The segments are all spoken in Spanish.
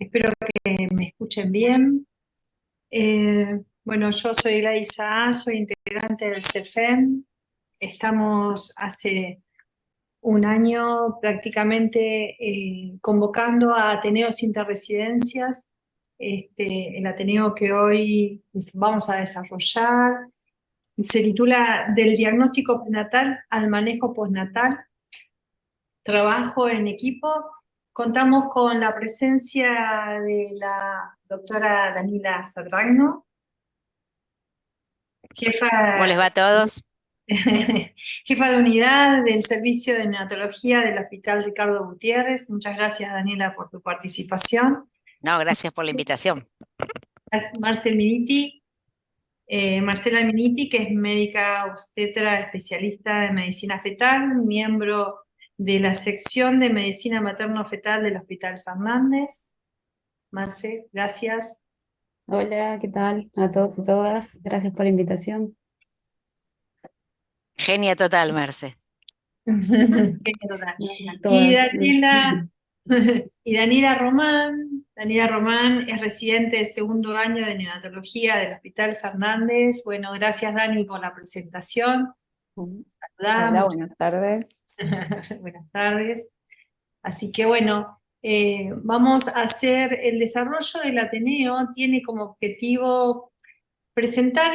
Espero que me escuchen bien. Bueno, yo soy Gladys Saá, soy integrante del CEFEM. Estamos hace un año prácticamente convocando a Ateneos Interresidencias, el Ateneo que hoy vamos a desarrollar. Se titula Del diagnóstico prenatal al manejo postnatal, trabajo en equipo. Contamos con la presencia de la doctora Daniela Sarragno, ¿Cómo jefa, les va a todos? jefa de unidad del Servicio de Neonatología del Hospital Ricardo Gutiérrez. Muchas gracias, Daniela, por tu participación. No, gracias por la invitación. Marce Miniti, Marcela Miniti, que es médica obstetra especialista en medicina fetal, miembro de la sección de medicina materno-fetal del Hospital Fernández. Marce, gracias. Hola, ¿qué tal a todos y todas? Gracias por la invitación. Genia total, Merce. Qué total. Y Todas. Daniela, y Daniela Román es residente de segundo año de neonatología del Hospital Fernández. Bueno, gracias Dani por la presentación. Hola, Saludamos. buenas tardes. Buenas tardes. Así que bueno, vamos a hacer el desarrollo del Ateneo, tiene como objetivo presentar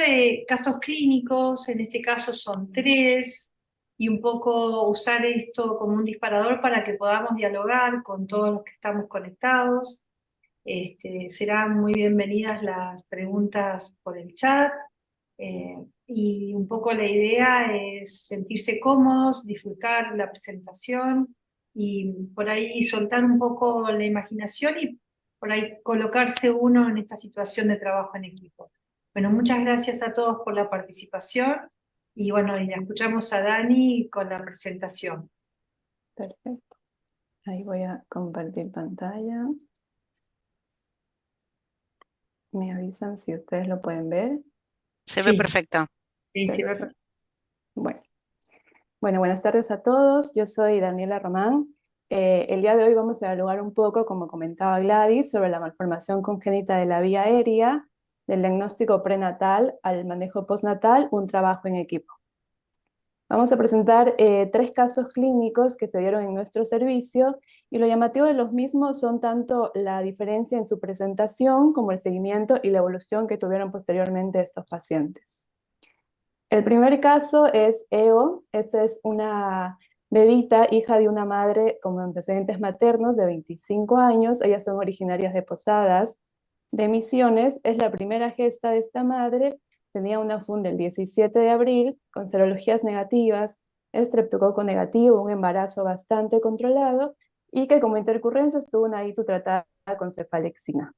casos clínicos, en este caso son tres, y un poco usar esto como un disparador para que podamos dialogar con todos los que estamos conectados. Serán muy bienvenidas las preguntas por el chat, y un poco la idea es sentirse cómodos, disfrutar la presentación y por ahí soltar un poco la imaginación y por ahí colocarse uno en esta situación de trabajo en equipo. Bueno, muchas gracias a todos por la participación y bueno, y la escuchamos a Dani con la presentación. Perfecto. Ahí voy a compartir pantalla. Me avisan si ustedes lo pueden ver. Se ve Sí, perfecto. sí, sí. Perfecto. Bueno, buenas tardes a todos. Yo soy Daniela Román. El día de hoy vamos a dialogar un poco, como comentaba Gladys, sobre la malformación congénita de la vía aérea, del diagnóstico prenatal al manejo postnatal, un trabajo en equipo. Vamos a presentar tres casos clínicos que se dieron en nuestro servicio y lo llamativo de los mismos son tanto la diferencia en su presentación como el seguimiento y la evolución que tuvieron posteriormente estos pacientes. El primer caso es EO. Esta es una bebita, hija de una madre con antecedentes maternos de 25 años. Ellas son originarias de Posadas, de Misiones. Es la primera gesta de esta madre. Tenía una funda el 17 de abril con serologías negativas, estreptococo negativo, un embarazo bastante controlado y que como intercurrencia estuvo una ITU tratada con cefalexina.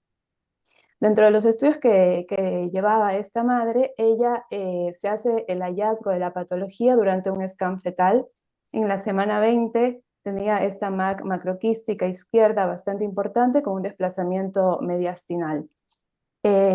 Dentro de los estudios que llevaba esta madre, ella se hace el hallazgo de la patología durante un scan fetal. En la semana 20 tenía esta MAC macroquística izquierda bastante importante con un desplazamiento mediastinal.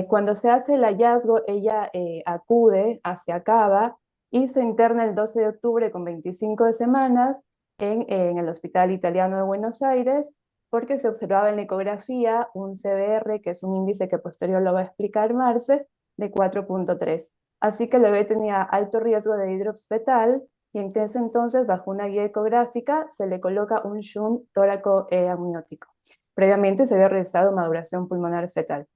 Cuando se hace el hallazgo, ella acude hacia Cava y se interna el 12 de octubre con 25 de semanas en el Hospital Italiano de Buenos Aires, porque se observaba en la ecografía un CBR, que es un índice que posterior lo va a explicar Marce, de 4.3. Así que el bebé tenía alto riesgo de hidrops fetal y en ese entonces, bajo una guía ecográfica, se le coloca un shunt tóraco amniótico. Previamente se había realizado maduración pulmonar fetal.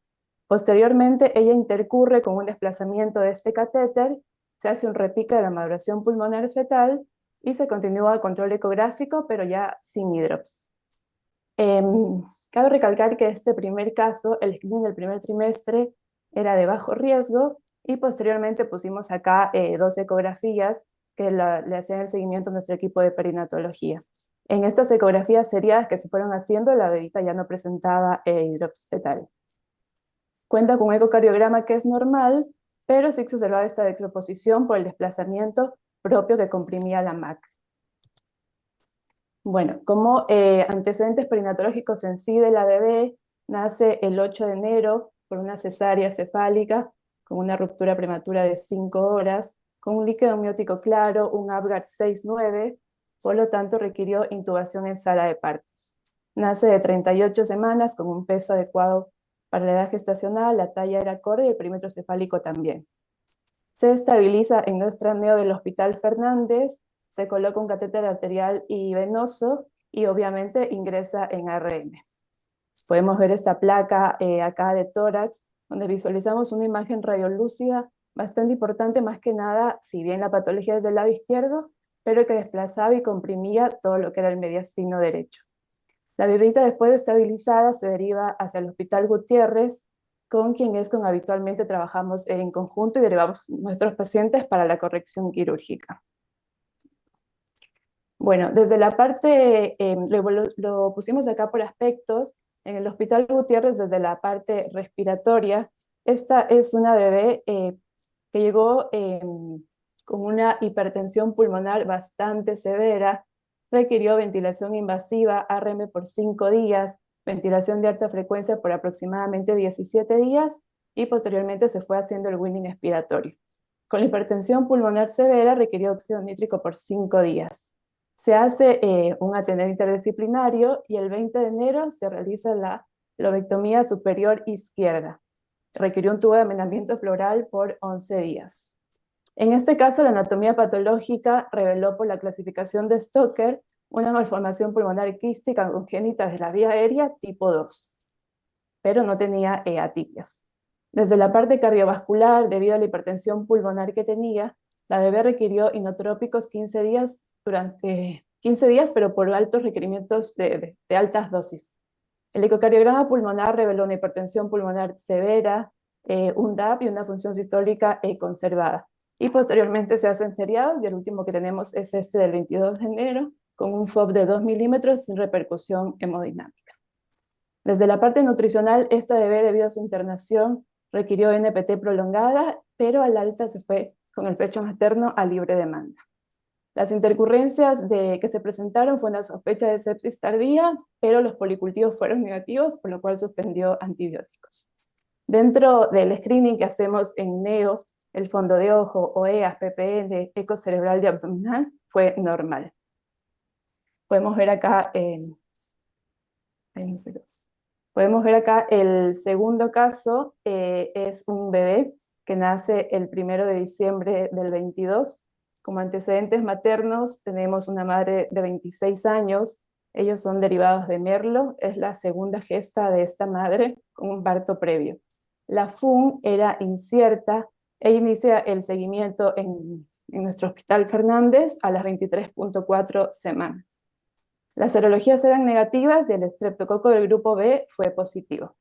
Posteriormente, ella intercurre con un desplazamiento de este catéter, se hace un repique de la maduración pulmonar fetal y se continúa el control ecográfico, pero ya sin hidrops. Cabe recalcar que este primer caso, el screening del primer trimestre, era de bajo riesgo y posteriormente pusimos acá dos ecografías que le hacían el seguimiento a nuestro equipo de perinatología. En estas ecografías seriadas que se fueron haciendo, la bebita ya no presentaba hidrops fetal. Cuenta con un ecocardiograma que es normal, pero sí se observaba esta desproposición por el desplazamiento propio que comprimía la MAC. Bueno, como antecedentes perinatológicos en sí de la bebé, nace el 8 de enero por una cesárea cefálica con una ruptura prematura de 5 horas, con un líquido amniótico claro, un Apgar 6,9, por lo tanto requirió intubación en sala de partos. Nace de 38 semanas con un peso adecuado para la edad gestacional, la talla era acorde y el perímetro cefálico también. Se estabiliza en nuestro neo del Hospital Fernández, se coloca un catéter arterial y venoso y obviamente ingresa en ARM. Podemos ver esta placa acá de tórax, donde visualizamos una imagen radiolúcida bastante importante, más que nada, si bien la patología es del lado izquierdo, pero que desplazaba y comprimía todo lo que era el mediastino derecho. La bebita, después de estabilizada, se deriva hacia el Hospital Gutiérrez, con quien habitualmente trabajamos en conjunto y derivamos nuestros pacientes para la corrección quirúrgica. Bueno, desde la parte, lo pusimos acá por aspectos. En el Hospital Gutiérrez, desde la parte respiratoria, esta es una bebé que llegó con una hipertensión pulmonar bastante severa, requirió ventilación invasiva, ARM por 5 días, ventilación de alta frecuencia por aproximadamente 17 días y posteriormente se fue haciendo el weaning expiratorio. Con la hipertensión pulmonar severa requirió óxido nítrico por 5 días. Se hace un ateneo interdisciplinario y el 20 de enero se realiza la lobectomía superior izquierda. Requirió un tubo de amenazamiento pleural por 11 días. En este caso, la anatomía patológica reveló por la clasificación de Stoker una malformación pulmonar quística congénita de la vía aérea tipo 2, pero no tenía atipias. Desde la parte cardiovascular, debido a la hipertensión pulmonar que tenía, la bebé requirió inotrópicos 15 días, pero por altos requerimientos de altas dosis. El ecocardiograma pulmonar reveló una hipertensión pulmonar severa, un DAP y una función sistólica conservada. Y posteriormente se hacen seriados, y el último que tenemos es este del 22 de enero, con un FOB de 2 milímetros sin repercusión hemodinámica. Desde la parte nutricional, esta bebé, debido a su internación, requirió NPT prolongada, pero al alta se fue con el pecho materno a libre demanda. Las intercurrencias que se presentaron fue una sospecha de sepsis tardía, pero los policultivos fueron negativos, por lo cual suspendió antibióticos. Dentro del screening que hacemos en NEO, el fondo de ojo, OEAS, PPN, eco cerebral y abdominal, fue normal. Podemos ver acá, el segundo caso, es un bebé que nace el 1 de diciembre del 22. Como antecedentes maternos tenemos una madre de 26 años, ellos son derivados de Merlo, es la segunda gesta de esta madre con un parto previo. La FUN era incierta e inicia el seguimiento en nuestro Hospital Fernández a las 23.4 semanas. Las serologías eran negativas y el estreptococo del grupo B fue positivo.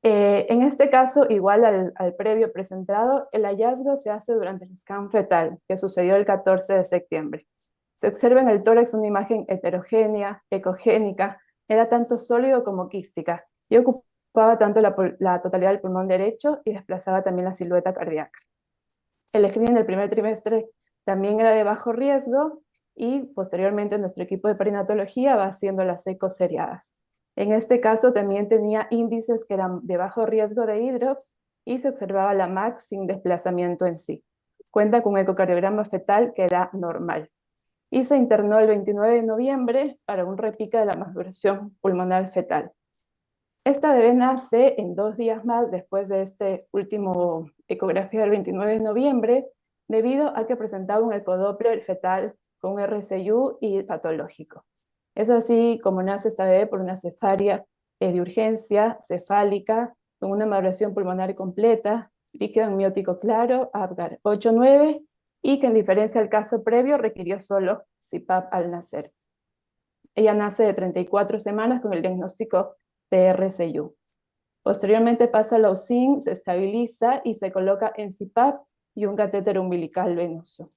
En este caso, igual al previo presentado, el hallazgo se hace durante el scan fetal, que sucedió el 14 de septiembre. Se observa en el tórax una imagen heterogénea, ecogénica, era tanto sólido como quística, y ocupaba tanto la totalidad del pulmón derecho y desplazaba también la silueta cardíaca. El screening del primer trimestre también era de bajo riesgo, y posteriormente nuestro equipo de perinatología va haciendo las ecos seriadas. En este caso también tenía índices que eran de bajo riesgo de hidrops y se observaba la MAC sin desplazamiento en sí. Cuenta con un ecocardiograma fetal que era normal. Y se internó el 29 de noviembre para un repique de la maduración pulmonar fetal. Esta bebé nace en 2 días más después de este último ecografía del 29 de noviembre, debido a que presentaba un ecodoppler fetal con RCU y patológico. Es así como nace esta bebé por una cesárea de urgencia cefálica, con una maduración pulmonar completa, líquido amniótico claro, Apgar 8-9, y que en diferencia al caso previo requirió solo CPAP al nacer. Ella nace de 34 semanas con el diagnóstico de RCU. Posteriormente pasa a la UCIN, se estabiliza y se coloca en CPAP y un catéter umbilical venoso.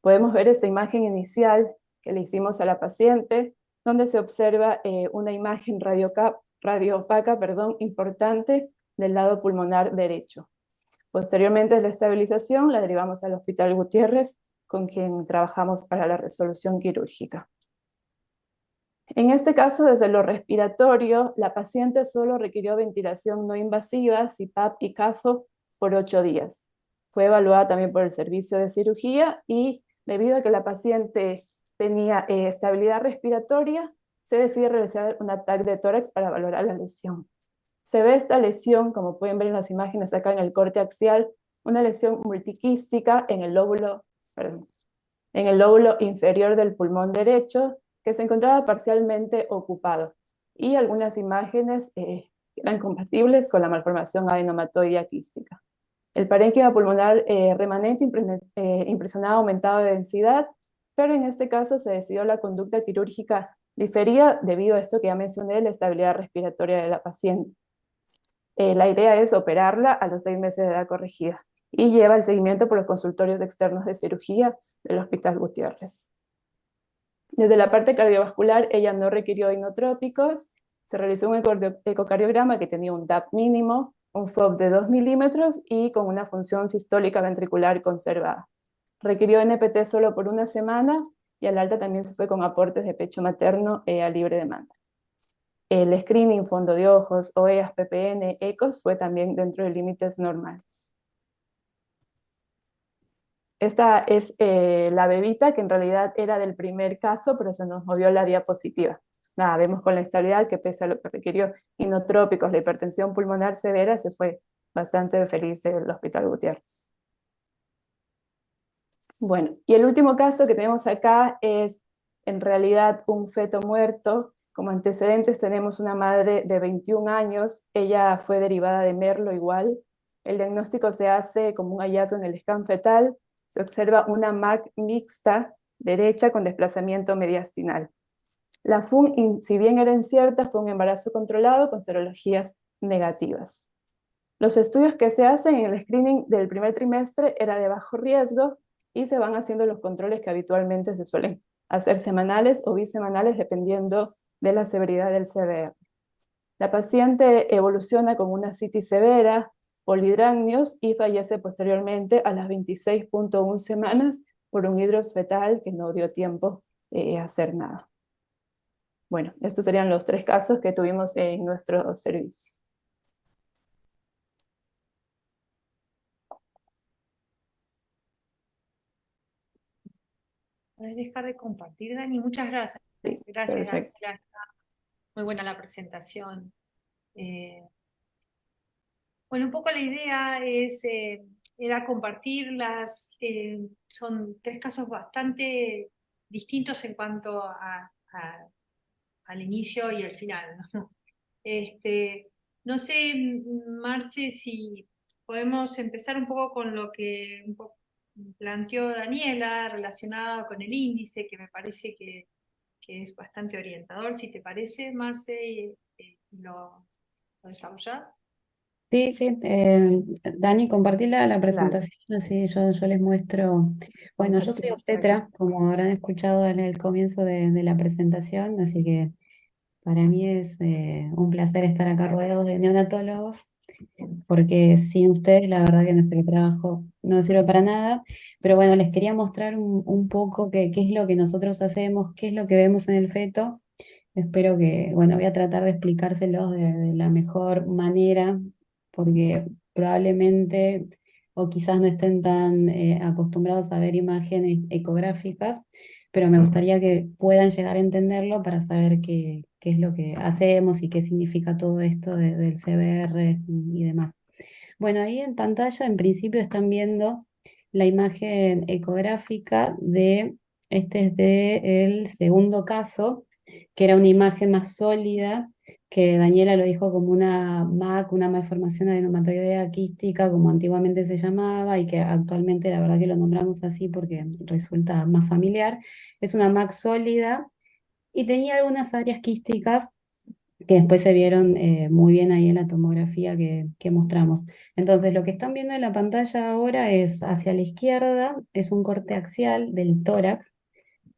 Podemos ver esta imagen inicial que le hicimos a la paciente, donde se observa una imagen radioopaca importante del lado pulmonar derecho. Posteriormente de la estabilización la derivamos al Hospital Gutiérrez, con quien trabajamos para la resolución quirúrgica. En este caso, desde lo respiratorio, la paciente solo requirió ventilación no invasiva, CPAP y CAFO, por 8 días. Fue evaluada también por el servicio de cirugía y debido a que la paciente tenía estabilidad respiratoria, se decide realizar un ataque de tórax para valorar la lesión. Se ve esta lesión, como pueden ver en las imágenes acá en el corte axial, una lesión multiquística en el lóbulo inferior del pulmón derecho, que se encontraba parcialmente ocupado. Y algunas imágenes eran compatibles con la malformación adenomatoidea quística. El parénquima pulmonar remanente impresionaba aumentado de densidad, pero en este caso se decidió la conducta quirúrgica diferida debido a esto que ya mencioné, la estabilidad respiratoria de la paciente. La idea es operarla a los 6 meses de edad corregida y lleva el seguimiento por los consultorios externos de cirugía del Hospital Gutiérrez. Desde la parte cardiovascular, ella no requirió inotrópicos, se realizó un ecocardiograma que tenía un DAP mínimo, un FOB de 2 milímetros y con una función sistólica ventricular conservada. Requirió NPT solo por 1 semana y al alta también se fue con aportes de pecho materno a libre demanda. El screening, fondo de ojos, OEAS, PPN, ECOS fue también dentro de límites normales. Esta es la bebita, que en realidad era del primer caso, pero se nos movió la diapositiva. Nada, vemos con la estabilidad que pese a lo que requirió inotrópicos, la hipertensión pulmonar severa, se fue bastante feliz del Hospital Gutiérrez. Bueno, y el último caso que tenemos acá es en realidad un feto muerto. Como antecedentes tenemos una madre de 21 años, ella fue derivada de Merlo igual. El diagnóstico se hace como un hallazgo en el scan fetal, se observa una MAC mixta derecha con desplazamiento mediastinal. La FUN, si bien era incierta, fue un embarazo controlado con serologías negativas. Los estudios que se hacen en el screening del primer trimestre era de bajo riesgo y se van haciendo los controles que habitualmente se suelen hacer semanales o bisemanales dependiendo de la severidad del CBR. La paciente evoluciona con una citis severa, polidrácnios y fallece posteriormente a las 26.1 semanas por un hidrops fetal que no dio tiempo a hacer nada. Bueno, estos serían los 3 casos que tuvimos en nuestro servicio. ¿Puedes dejar de compartir, Dani? Muchas gracias. Sí, Gracias, perfecto. Daniela. Muy buena la presentación. Bueno, un poco la idea era compartirlas. Son 3 casos bastante distintos en cuanto al inicio y al final, ¿no? No sé, Marce, si podemos empezar un poco con lo que planteó Daniela relacionado con el índice, que me parece que es bastante orientador. Si te parece, Marce, lo desarrollás. Sí, sí, Dani, compartí la Dale, presentación, así yo les muestro. Bueno, yo soy compartimos por aquí. obstetra, como habrán escuchado en el comienzo de la presentación, así que para mí es un placer estar acá rodeados de neonatólogos, porque sin ustedes la verdad que nuestro trabajo no sirve para nada. Pero bueno, les quería mostrar un poco qué es lo que nosotros hacemos, qué es lo que vemos en el feto. Espero que, bueno, voy a tratar de explicárselos de la mejor manera, porque probablemente o quizás no estén tan acostumbrados a ver imágenes ecográficas, pero me gustaría que puedan llegar a entenderlo para saber qué es lo que hacemos y qué significa todo esto del CBR y demás. Bueno, ahí en pantalla en principio están viendo la imagen ecográfica este es de el segundo caso, que era una imagen más sólida, que Daniela lo dijo como una MAC, una malformación adenomatoidea quística, como antiguamente se llamaba, y que actualmente la verdad que lo nombramos así porque resulta más familiar. Es una MAC sólida y tenía algunas áreas quísticas que después se vieron muy bien ahí en la tomografía que mostramos. Entonces, lo que están viendo en la pantalla ahora es hacia la izquierda, es un corte axial del tórax,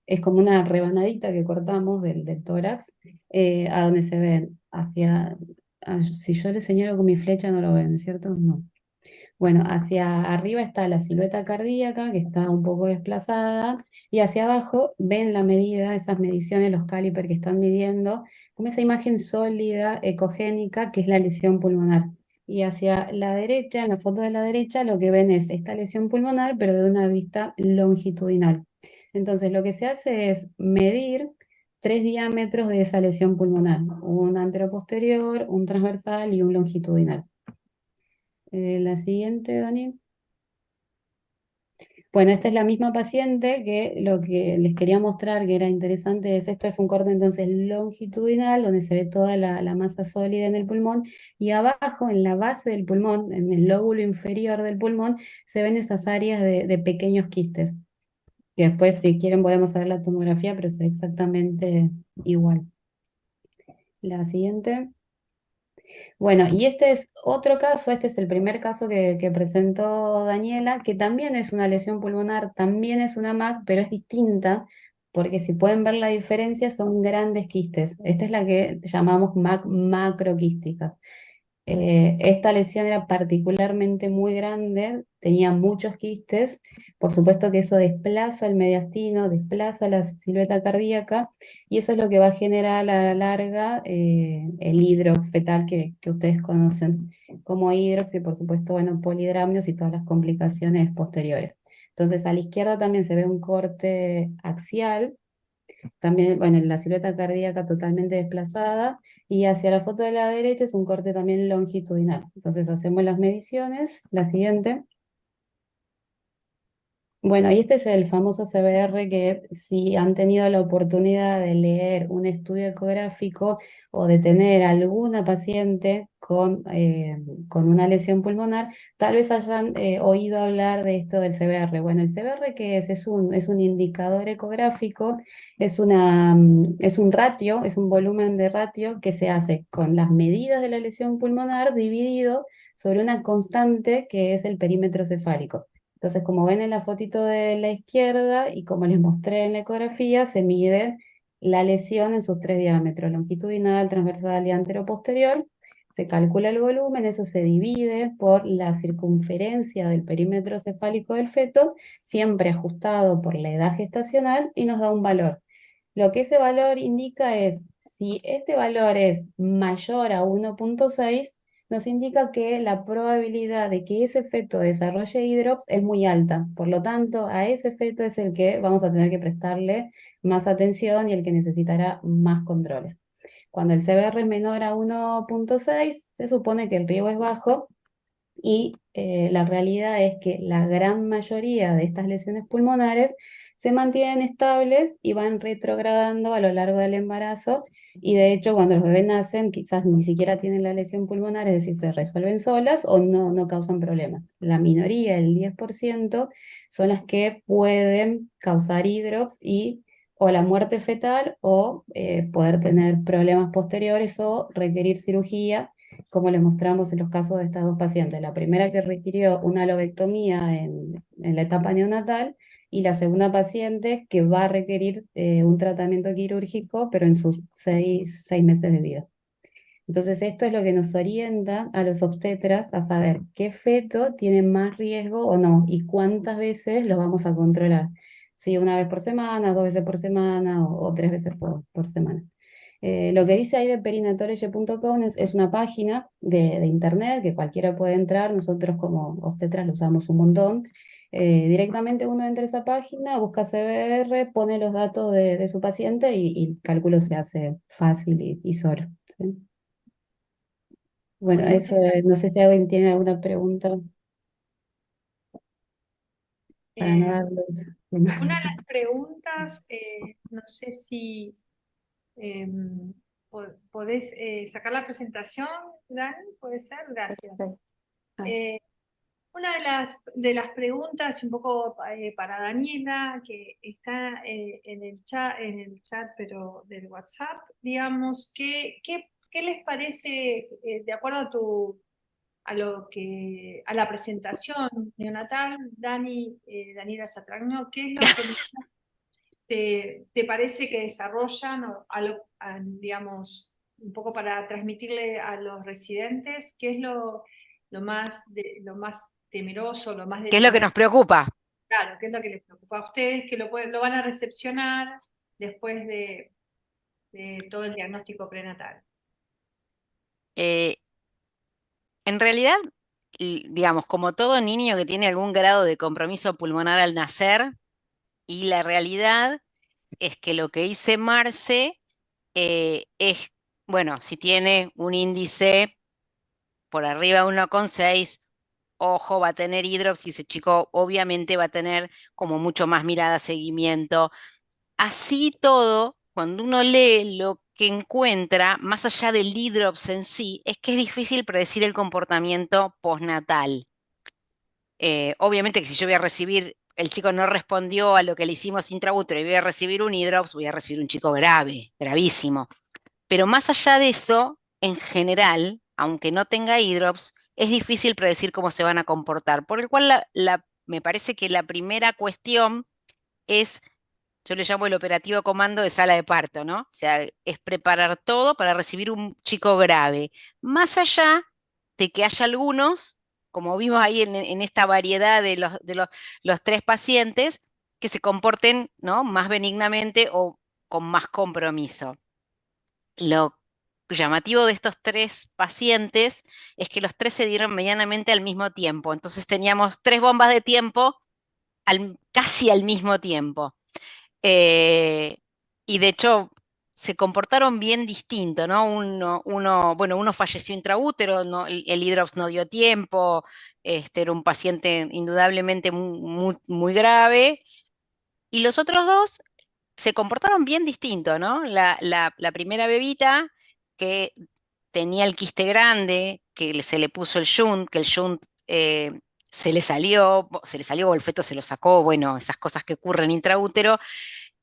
es como una rebanadita que cortamos del tórax, a donde se ven si yo le señalo con mi flecha no lo ven, ¿cierto? No. Bueno, hacia arriba está la silueta cardíaca, que está un poco desplazada, y hacia abajo ven la medida, esas mediciones, los caliper que están midiendo, como esa imagen sólida, ecogénica, que es la lesión pulmonar. Y hacia la derecha, en la foto de la derecha, lo que ven es esta lesión pulmonar, pero de una vista longitudinal. Entonces, lo que se hace es medir 3 diámetros de esa lesión pulmonar, un anteroposterior, un transversal y un longitudinal. La siguiente, Dani. Bueno, esta es la misma paciente que lo que les quería mostrar que era interesante es esto es un corte entonces longitudinal donde se ve toda la masa sólida en el pulmón y abajo en la base del pulmón, en el lóbulo inferior del pulmón, se ven esas áreas de pequeños quistes, que después si quieren volvemos a ver la tomografía, pero es exactamente igual. La siguiente. Bueno, y este es otro caso, este es el primer caso que presentó Daniela, que también es una lesión pulmonar, también es una MAC, pero es distinta, porque si pueden ver la diferencia, son grandes quistes. Esta es la que llamamos MAC macroquística. Esta lesión era particularmente muy grande, tenía muchos quistes, por supuesto que eso desplaza el mediastino, desplaza la silueta cardíaca y eso es lo que va a generar a la larga el hidrox fetal que ustedes conocen como hidrox y por supuesto, bueno, polidramnios y todas las complicaciones posteriores. Entonces a la izquierda también se ve un corte axial también, bueno, la silueta cardíaca totalmente desplazada y hacia la foto de la derecha es un corte también longitudinal. Entonces hacemos las mediciones, la siguiente. Bueno, y este es el famoso CBR que si han tenido la oportunidad de leer un estudio ecográfico o de tener alguna paciente con una lesión pulmonar, tal vez hayan oído hablar de esto del CBR. Bueno, el CBR ¿qué es? Es un indicador ecográfico, es un ratio, es un volumen de ratio que se hace con las medidas de la lesión pulmonar dividido sobre una constante que es el perímetro cefálico. Entonces, como ven en la fotito de la izquierda y como les mostré en la ecografía, se mide la lesión en sus 3 diámetros, longitudinal, transversal y anteroposterior. Se calcula el volumen, eso se divide por la circunferencia del perímetro cefálico del feto, siempre ajustado por la edad gestacional y nos da un valor. Lo que ese valor indica es, si este valor es mayor a 1,6, nos indica que la probabilidad de que ese feto desarrolle hidrops es muy alta. Por lo tanto, a ese feto es el que vamos a tener que prestarle más atención y el que necesitará más controles. Cuando el CBR es menor a 1,6, se supone que el riesgo es bajo y la realidad es que la gran mayoría de estas lesiones pulmonares se mantienen estables y van retrogradando a lo largo del embarazo y de hecho cuando los bebés nacen quizás ni siquiera tienen la lesión pulmonar, es decir, se resuelven solas o no causan problemas. La minoría, el 10%, son las que pueden causar hidrops y o la muerte fetal o poder tener problemas posteriores o requerir cirugía como le mostramos en los casos de estas dos pacientes. La primera que requirió una lobectomía en la etapa neonatal y la segunda paciente que va a requerir un tratamiento quirúrgico, pero en sus 6 meses de vida. Entonces, esto es lo que nos orienta a los obstetras a saber qué feto tiene más riesgo o no y cuántas veces lo vamos a controlar. Si una vez por semana, 2 veces por semana o 3 veces por semana. Lo que dice ahí de perinatoreye.com es una página de internet que cualquiera puede entrar, nosotros como obstetras lo usamos un montón. Directamente uno entra a esa página, busca CBR, pone los datos de su paciente y el cálculo se hace fácil y solo. ¿Sí? Bueno, eso no sé si alguien tiene alguna pregunta para no Eh, darles de más. una de las preguntas, no sé si podés sacar la presentación, Dani, ¿puede ser? Gracias. Perfecto. Eh, una de las preguntas, un poco para Daniela, que está en el chat, pero del WhatsApp, digamos, ¿qué les parece, de acuerdo a la presentación neonatal, Daniela Satragno, qué es lo que te parece que desarrollan, o digamos, un poco para transmitirle a los residentes, qué es lo más temeroso, lo más ¿Qué es lo que nos preocupa? claro, qué es lo que les preocupa a ustedes, que lo van a recepcionar después de todo el diagnóstico prenatal? Eh, en realidad, digamos, como todo niño que tiene algún grado de compromiso pulmonar al nacer, y la realidad es que lo que dice Marce bueno, si tiene un índice por arriba de 1,6, ojo, va a tener hidrops y ese chico obviamente va a tener como mucho más mirada, seguimiento. Así todo, cuando uno lee lo que encuentra, más allá del hidrops en sí, es que es difícil predecir el comportamiento postnatal. Obviamente que si yo voy a recibir, el chico no respondió a lo que le hicimos intraútero y voy a recibir un hidrops, voy a recibir un chico grave, gravísimo. Pero más allá de eso, en general, aunque no tenga hidrops, es difícil predecir cómo se van a comportar. Por el cual me parece que la primera cuestión es, yo le llamo el operativo comando de sala de parto, ¿no? O sea, es preparar todo para recibir un chico grave. Más allá de que haya algunos, como vimos ahí en esta variedad de los 3 pacientes, que se comporten, ¿no?, más benignamente o con más compromiso. Lo llamativo de estos 3 pacientes es que los 3 se dieron medianamente al mismo tiempo. Entonces teníamos 3 bombas de tiempo casi al mismo tiempo. Eh, y de hecho se comportaron bien distinto, ¿no? Bueno, uno falleció intraútero, no, el hidrops no dio tiempo, era un paciente indudablemente muy grave, y los otros 2 se comportaron bien distinto, ¿no? La primera bebita que tenía el quiste grande, que se le puso el shunt, que el shunt se le salió o el feto se lo sacó, bueno, esas cosas que ocurren intraútero,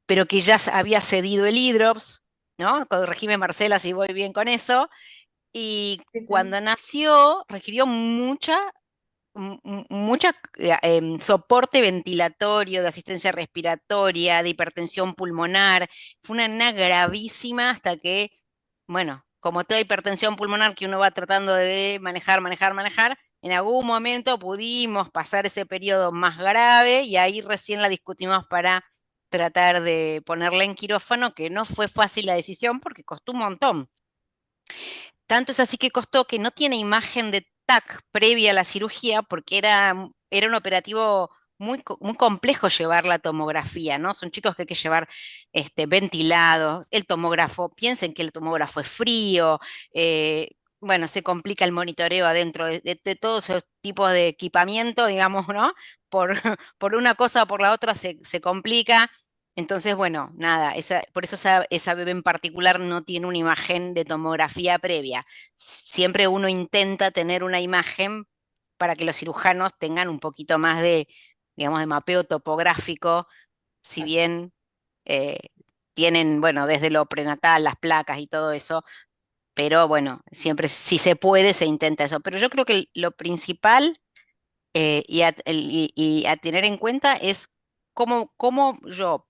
pero que ya había cedido el hidrops, ¿no? Corregime, Marcela, si voy bien con eso. Y Sí, sí. cuando nació requirió mucha soporte ventilatorio, de asistencia respiratoria, de hipertensión pulmonar. Fue una nena gravísima hasta que, bueno, como toda hipertensión pulmonar que uno va tratando de manejar, en algún momento pudimos pasar ese periodo más grave y ahí recién la discutimos para tratar de ponerla en quirófano, que no fue fácil la decisión porque costó un montón. Tanto es así que costó que no tiene imagen de TAC previa a la cirugía porque era un operativo muy complejo llevar la tomografía, ¿no? Son chicos que hay que llevar ventilados, el tomógrafo, piensen que el tomógrafo es frío, bueno, se complica el monitoreo adentro de todos esos tipos de equipamiento, digamos, ¿no? Por, por una cosa o por la otra se complica. Entonces, bueno, nada, por eso esa bebé en particular no tiene una imagen de tomografía previa. Siempre uno intenta tener una imagen para que los cirujanos tengan un poquito más de, digamos, de mapeo topográfico, si bien eh, tienen, bueno, desde lo prenatal, las placas y todo eso, pero bueno, siempre si se puede se intenta eso. Pero yo creo que lo principal y a tener en cuenta es cómo yo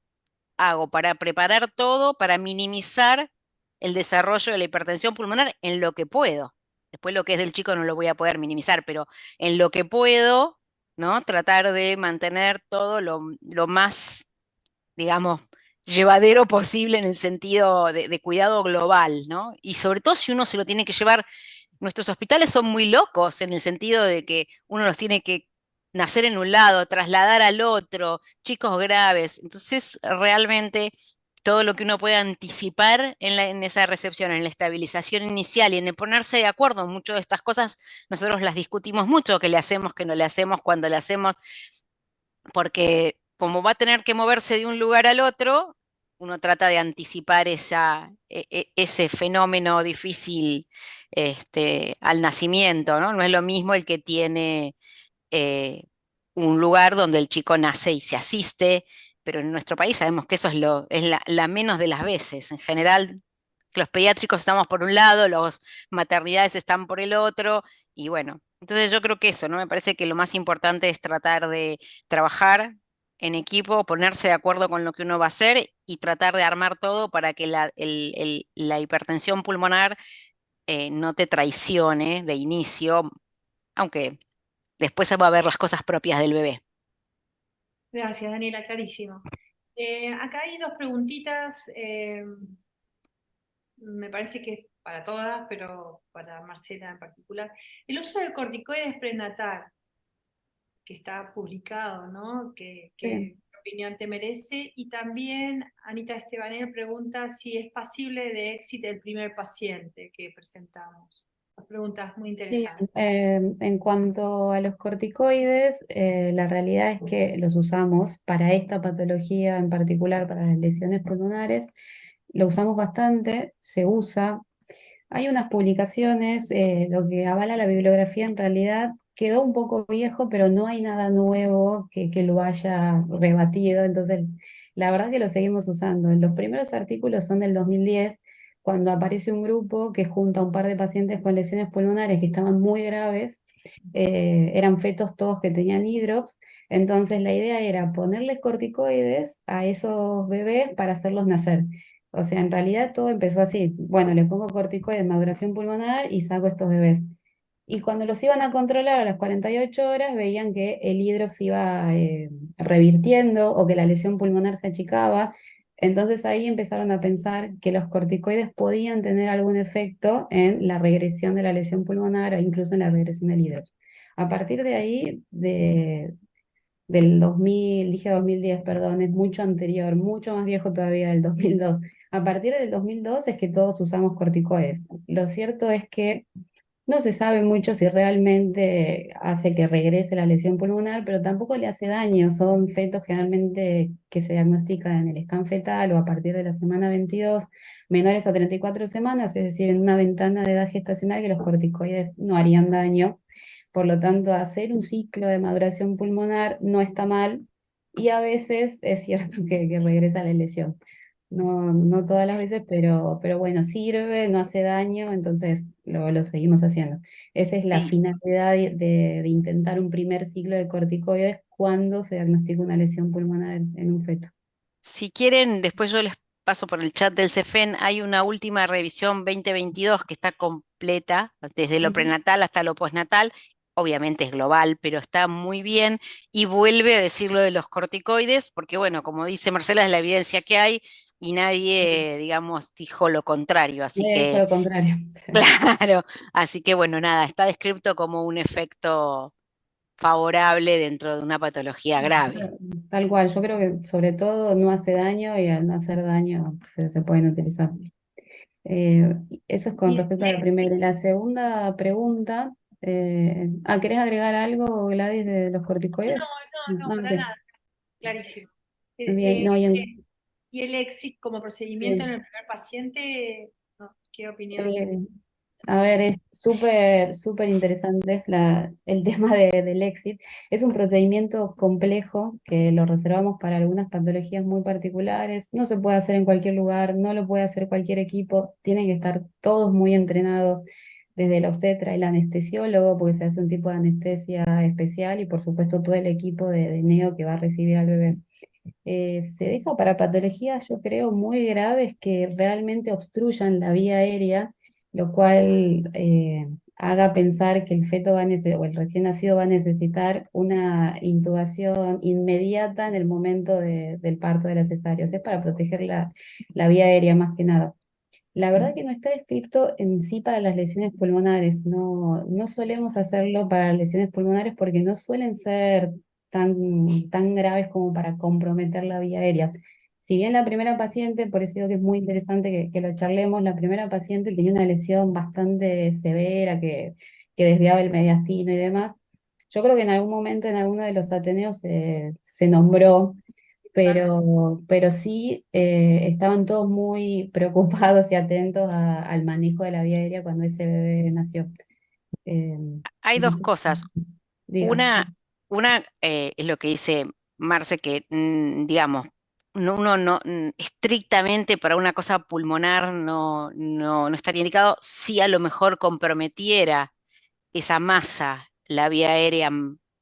hago para preparar todo, para minimizar el desarrollo de la hipertensión pulmonar en lo que puedo. Después lo que es del chico no lo voy a poder minimizar, pero en lo que puedo, ¿no? Tratar de mantener todo lo más, digamos, llevadero posible en el sentido de cuidado global, ¿no? Y sobre todo si uno se lo tiene que llevar, nuestros hospitales son muy locos en el sentido de que uno los tiene que nacer en un lado, trasladar al otro, chicos graves. Entonces, realmente todo lo que uno puede anticipar en esa recepción, en la estabilización inicial y en el ponerse de acuerdo, muchas de estas cosas nosotros las discutimos mucho, que le hacemos, que no le hacemos, cuando le hacemos, porque como va a tener que moverse de un lugar al otro, uno trata de anticipar ese fenómeno difícil al nacimiento, ¿no? No es lo mismo el que tiene eh, un lugar donde el chico nace y se asiste, pero en nuestro país sabemos que eso es la menos de las veces. En general, los pediátricos estamos por un lado, los maternidades están por el otro, y bueno, entonces yo creo que eso, ¿no? Me parece que lo más importante es tratar de trabajar en equipo, ponerse de acuerdo con lo que uno va a hacer y tratar de armar todo para que la hipertensión pulmonar no te traicione de inicio, aunque después se va a ver las cosas propias del bebé. Gracias, Daniela, clarísimo. Acá hay 2 preguntitas, me parece que es para todas, pero para Marcela en particular. El uso de corticoides prenatal, que está publicado, ¿no? Sí. opinión te merece? Y también Anita Estebanel pregunta si es pasible de éxito el primer paciente que presentamos. Las preguntas muy Sí, interesantes. en cuanto a los corticoides, la realidad es que los usamos para esta patología en particular, para las lesiones pulmonares, lo usamos bastante, se usa. Hay unas publicaciones, lo que avala la bibliografía en realidad quedó un poco viejo, pero no hay nada nuevo que lo haya rebatido, entonces la verdad que lo seguimos usando. Los primeros artículos son del 2010, cuando aparece un grupo que junta a un par de pacientes con lesiones pulmonares que estaban muy graves, eran fetos todos que tenían hidrops, entonces la idea era ponerles corticoides a esos bebés para hacerlos nacer. O sea, en realidad todo empezó así. Bueno, le pongo corticoides, maduración pulmonar y saco estos bebés. Y cuando los iban a controlar a las 48 horas, veían que el hidrops iba revirtiendo o que la lesión pulmonar se achicaba. Entonces ahí empezaron a pensar que los corticoides podían tener algún efecto en la regresión de la lesión pulmonar o incluso en la regresión del hidrops. A partir de ahí, del 2000, dije 2010, perdón, es mucho anterior, mucho más viejo todavía del 2002. A partir del 2002 es que todos usamos corticoides. Lo cierto es que no se sabe mucho si realmente hace que regrese la lesión pulmonar, pero tampoco le hace daño. Son fetos generalmente que se diagnostican en el scan fetal o a partir de la semana 22, menores a 34 semanas, es decir, en una ventana de edad gestacional que los corticoides no harían daño. Por lo tanto, hacer un ciclo de maduración pulmonar no está mal y a veces es cierto que regresa la lesión. No, no todas las veces, pero bueno, sirve, no hace daño, entonces lo seguimos haciendo. Esa es la Sí. finalidad de intentar un primer ciclo de corticoides cuando se diagnostica una lesión pulmonar en un feto. Si quieren, después yo les paso por el chat del CEFEN, hay una última revisión 2022 que está completa, desde lo Ujú. prenatal hasta lo postnatal, obviamente es global, pero está muy bien y vuelve a decir lo de los corticoides, porque bueno, como dice Marcela, es la evidencia que hay y nadie, digamos, dijo lo contrario, así Nadie dijo que, lo contrario. Sí. claro, así que bueno, nada, está descrito como un efecto favorable dentro de una patología grave. Tal cual, yo creo que sobre todo no hace daño y al no hacer daño se pueden utilizar. Eso es con Y respecto a la primera. Y la segunda pregunta, ¿querés agregar algo, Gladys, de los corticoides? no, Ah, para ok. nada, clarísimo. Bien, no, Y el éxito como procedimiento en sí. el primer paciente, no, ¿qué opinión? Eh, a ver, es súper interesante el tema del exit. Es un procedimiento complejo que lo reservamos para algunas patologías muy particulares. No se puede hacer en cualquier lugar, no lo puede hacer cualquier equipo. Tienen que estar todos muy entrenados, desde el obstetra, el anestesiólogo, porque se hace un tipo de anestesia especial y por supuesto todo el equipo de neo que va a recibir al bebé. Se deja para patologías, yo creo, muy graves que realmente obstruyan la vía aérea, lo cual haga pensar que el feto o el recién nacido va a necesitar una intubación inmediata en el momento del parto de la cesárea. O sea, es para proteger la vía aérea más que nada. La verdad que no está descrito en sí para las lesiones pulmonares. No, no solemos hacerlo para las lesiones pulmonares porque no suelen ser tan graves como para comprometer la vía aérea. Si bien la primera paciente, por eso digo que es muy interesante que lo charlemos, la primera paciente tenía una lesión bastante severa que desviaba el mediastino y demás. Yo creo que en algún momento en alguno de los Ateneos se nombró, pero sí estaban todos muy preocupados y atentos al manejo de la vía aérea cuando ese bebé nació. Eh, Hay no dos sé, cosas. diga. Una es lo que dice Marce, que digamos, uno no estrictamente para una cosa pulmonar no estaría indicado si a lo mejor comprometiera esa masa, la vía aérea,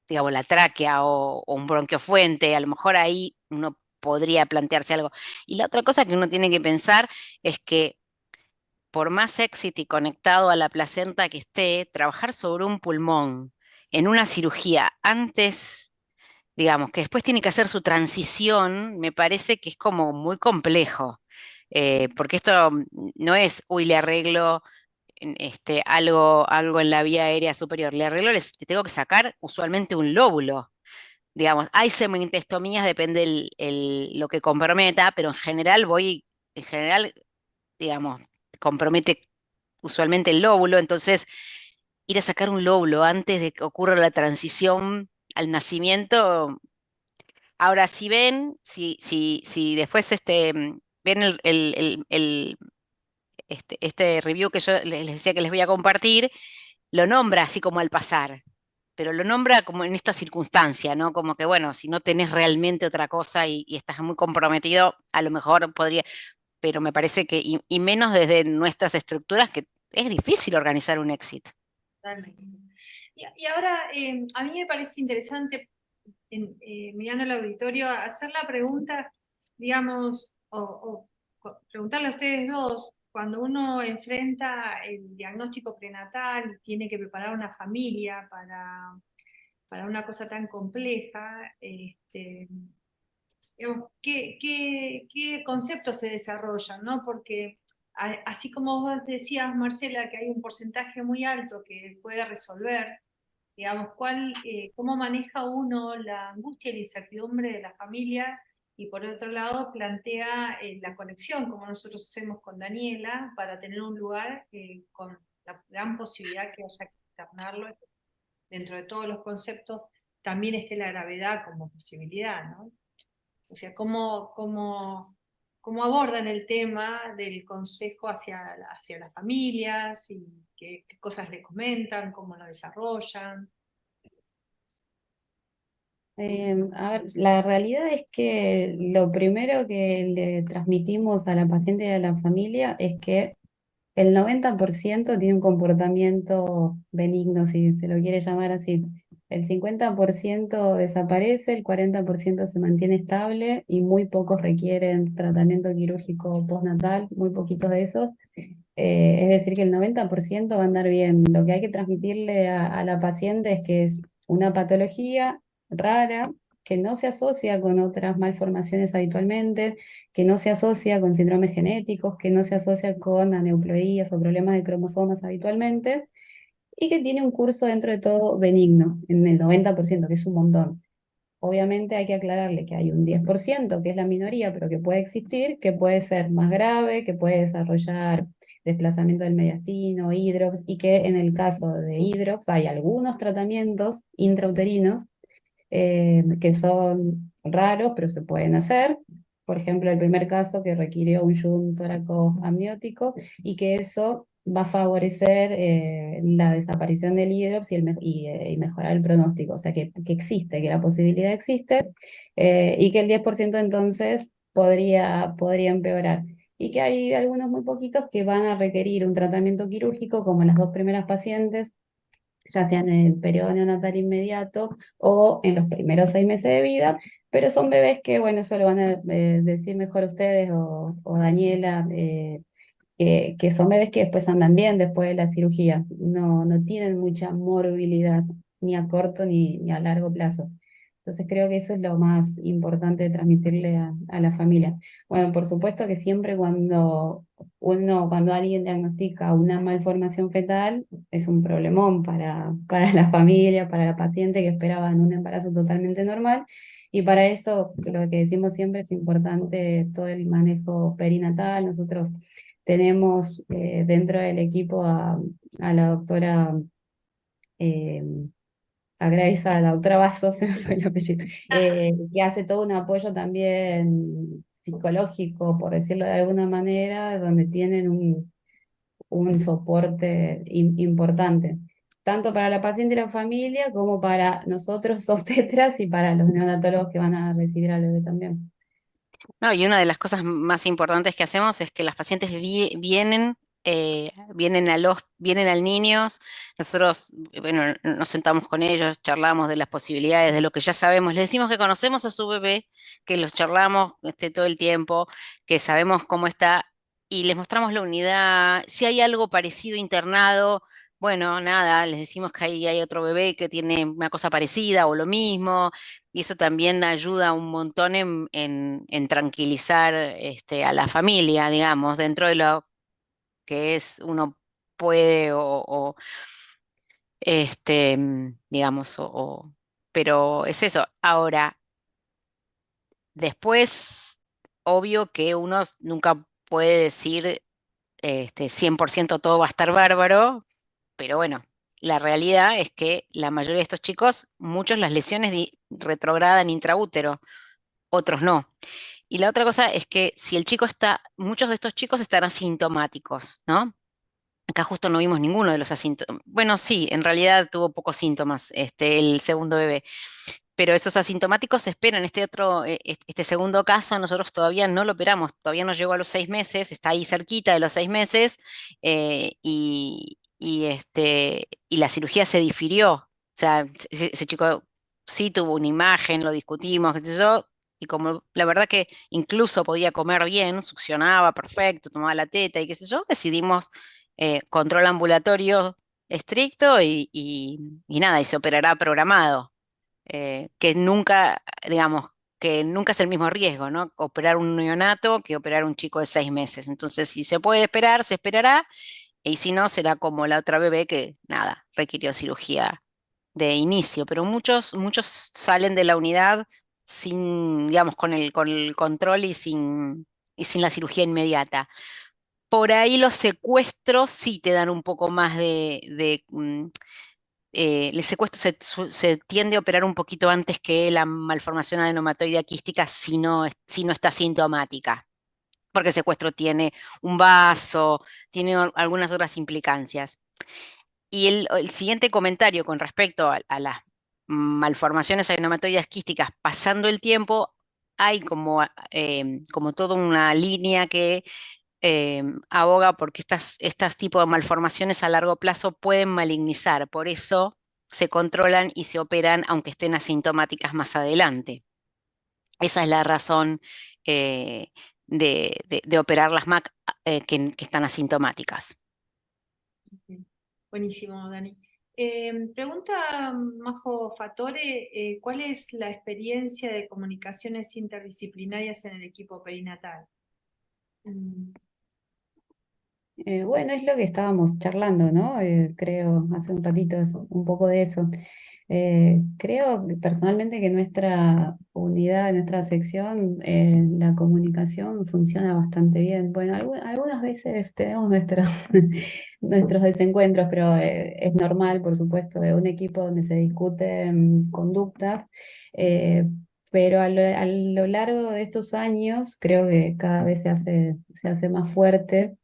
digamos, la tráquea o un bronquiofuente, a lo mejor ahí uno podría plantearse algo. Y la otra cosa que uno tiene que pensar es que por más éxito y conectado a la placenta que esté, trabajar sobre un pulmón en una cirugía antes, digamos, que después tiene que hacer su transición, me parece que es como muy complejo, porque esto no es, uy, le arreglo algo en la vía aérea superior, le arreglo, le tengo que sacar usualmente un lóbulo. digamos, hay sementestomías, depende lo que comprometa, pero en general, digamos, compromete usualmente el lóbulo, entonces ir a sacar un lóbulo antes de que ocurra la transición al nacimiento. Ahora, si ven, si después ven este review que yo les decía que les voy a compartir, lo nombra así como al pasar, pero lo nombra como en esta circunstancia, ¿no? Como que, bueno, si no tenés realmente otra cosa y estás muy comprometido, a lo mejor podría, pero me parece que, y menos desde nuestras estructuras, que es difícil organizar un exit. Totalmente. Y ahora, a mí me parece interesante, mirando el auditorio, hacer la pregunta, digamos, preguntarle a ustedes dos, cuando uno enfrenta el diagnóstico prenatal y tiene que preparar una familia para una cosa tan compleja, digamos, ¿qué conceptos se desarrollan, ¿no? Porque así como vos decías, Marcela, que hay un porcentaje muy alto que puede resolver, digamos, cómo maneja uno la angustia y la incertidumbre de la familia, y por otro lado plantea la conexión, como nosotros hacemos con Daniela, para tener un lugar con la gran posibilidad que haya que internarlo. Dentro de todos los conceptos también esté la gravedad como posibilidad, ¿no? O sea, cómo abordan el tema del consejo hacia las familias, y qué cosas le comentan, cómo lo desarrollan. A ver, la realidad es que lo primero que le transmitimos a la paciente y a la familia es que el 90% tiene un comportamiento benigno, si se lo quiere llamar así. El 50% desaparece, el 40% se mantiene estable y muy pocos requieren tratamiento quirúrgico postnatal, muy poquitos de esos. Es decir, que el 90% va a andar bien. Lo que hay que transmitirle a la paciente es que es una patología rara, que no se asocia con otras malformaciones habitualmente, que no se asocia con síndromes genéticos, que no se asocia con aneuploías o problemas de cromosomas habitualmente, y que tiene un curso dentro de todo benigno, en el 90%, que es un montón. Obviamente hay que aclararle que hay un 10%, que es la minoría, pero que puede existir, que puede ser más grave, que puede desarrollar desplazamiento del mediastino, hidrops, y que en el caso de hidrops hay algunos tratamientos intrauterinos que son raros, pero se pueden hacer. Por ejemplo, el primer caso que requirió un shunt tóraco-amniótico, y que eso va a favorecer la desaparición del hidrops y mejorar el pronóstico. O sea, que existe, que la posibilidad existe, y que el 10% entonces podría empeorar. Y que hay algunos muy poquitos que van a requerir un tratamiento quirúrgico, como las dos primeras pacientes, ya sea en el periodo neonatal inmediato o en los primeros 6 meses de vida, pero son bebés que, bueno, eso lo van a decir mejor ustedes o Daniela, que son bebés que después andan bien después de la cirugía, no tienen mucha morbilidad, ni a corto ni a largo plazo. Entonces creo que eso es lo más importante de transmitirle a la familia. Bueno, por supuesto que siempre cuando alguien diagnostica una malformación fetal, es un problemón para la familia, para la paciente que esperaban un embarazo totalmente normal. Y para eso, lo que decimos siempre, es importante todo el manejo perinatal. Nosotros tenemos dentro del equipo a la doctora, eh, a Grace, a la doctora Basso, se me fue el apellido, que hace todo un apoyo también psicológico, por decirlo de alguna manera, donde tienen un soporte importante, tanto para la paciente y la familia, como para nosotros obstetras y para los neonatólogos que van a recibir al bebé también. No, y una de las cosas más importantes que hacemos es que las pacientes vienen al niños, nosotros, bueno, nos sentamos con ellos, charlamos de las posibilidades, de lo que ya sabemos, les decimos que conocemos a su bebé, que los charlamos todo el tiempo, que sabemos cómo está, y les mostramos la unidad, si hay algo parecido internado. Bueno, nada, les decimos que ahí hay otro bebé que tiene una cosa parecida o lo mismo, y eso también ayuda un montón en tranquilizar a la familia, digamos, dentro de lo que es uno puede digamos, pero es eso. Ahora, después, obvio que uno nunca puede decir 100% todo va a estar bárbaro, pero bueno, la realidad es que la mayoría de estos chicos, muchos las lesiones retrogradan intraútero, otros no. Y la otra cosa es que si el chico muchos de estos chicos están asintomáticos, ¿no? Acá justo no vimos ninguno de los asíntomas. Bueno, sí, en realidad tuvo pocos síntomas, el segundo bebé, pero esos asintomáticos se esperan. Este segundo caso, nosotros todavía no lo operamos, todavía no llegó a los 6 meses, está ahí cerquita de los 6 meses, y la cirugía se difirió. O sea, ese chico sí tuvo una imagen, lo discutimos, qué sé yo, y como la verdad que incluso podía comer bien, succionaba perfecto, tomaba la teta y qué sé yo, decidimos control ambulatorio estricto y nada, y se operará programado, que nunca, digamos, que nunca es el mismo riesgo, ¿no? Operar un neonato que operar un chico de 6 meses. Entonces, si se puede esperar, se esperará, y si no, será como la otra bebé que, nada, requirió cirugía de inicio, pero muchos salen de la unidad sin, digamos, con el control y sin la cirugía inmediata. Por ahí los secuestros sí te dan un poco más el secuestro se tiende a operar un poquito antes que la malformación adenomatoidea quística si no está sintomática, porque el secuestro tiene un vaso, tiene algunas otras implicancias. Y el siguiente comentario con respecto a las malformaciones adenomatoideas quísticas pasando el tiempo, hay como toda una línea que aboga porque estas tipos de malformaciones a largo plazo pueden malignizar, por eso se controlan y se operan aunque estén asintomáticas más adelante. Esa es la razón eh, de operar las MAC que están asintomáticas. Buenísimo, Dani. Pregunta Majo Fatore, ¿cuál es la experiencia de comunicaciones interdisciplinarias en el equipo perinatal? Mm, Bueno, es lo que estábamos charlando, ¿no? Creo, hace un ratito un poco de eso. Creo personalmente que nuestra unidad, nuestra sección, la comunicación funciona bastante bien. Bueno, algunas veces tenemos nuestros desencuentros, pero es normal, por supuesto, de un equipo donde se discuten conductas. eh, pero a lo largo de estos años creo que cada vez se hace más fuerte.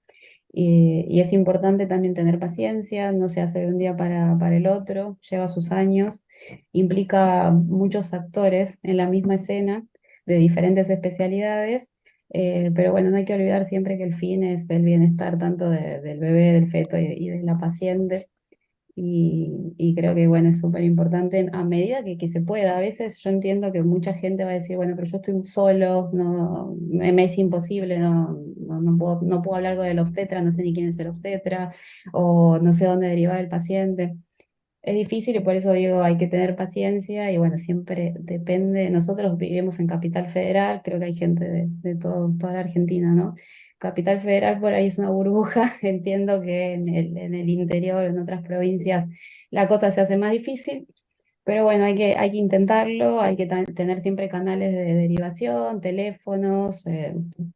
Y es importante también tener paciencia, no se hace de un día para el otro, lleva sus años, implica muchos actores en la misma escena de diferentes especialidades, pero bueno, no hay que olvidar siempre que el fin es el bienestar tanto del bebé, del feto y de la paciente. Y creo que, bueno, es súper importante a medida que se pueda. A veces yo entiendo que mucha gente va a decir, bueno, pero yo estoy solo, no, me es imposible, no puedo hablar con el obstetra, no sé ni quién es el obstetra, o no sé dónde derivar el paciente. Es difícil y por eso digo, hay que tener paciencia y bueno, siempre depende. Nosotros vivimos en Capital Federal, creo que hay gente de toda la Argentina, ¿no? Capital Federal por ahí es una burbuja, entiendo que en el interior, en otras provincias, la cosa se hace más difícil, pero bueno, hay que intentarlo, hay que tener siempre canales de derivación, teléfonos,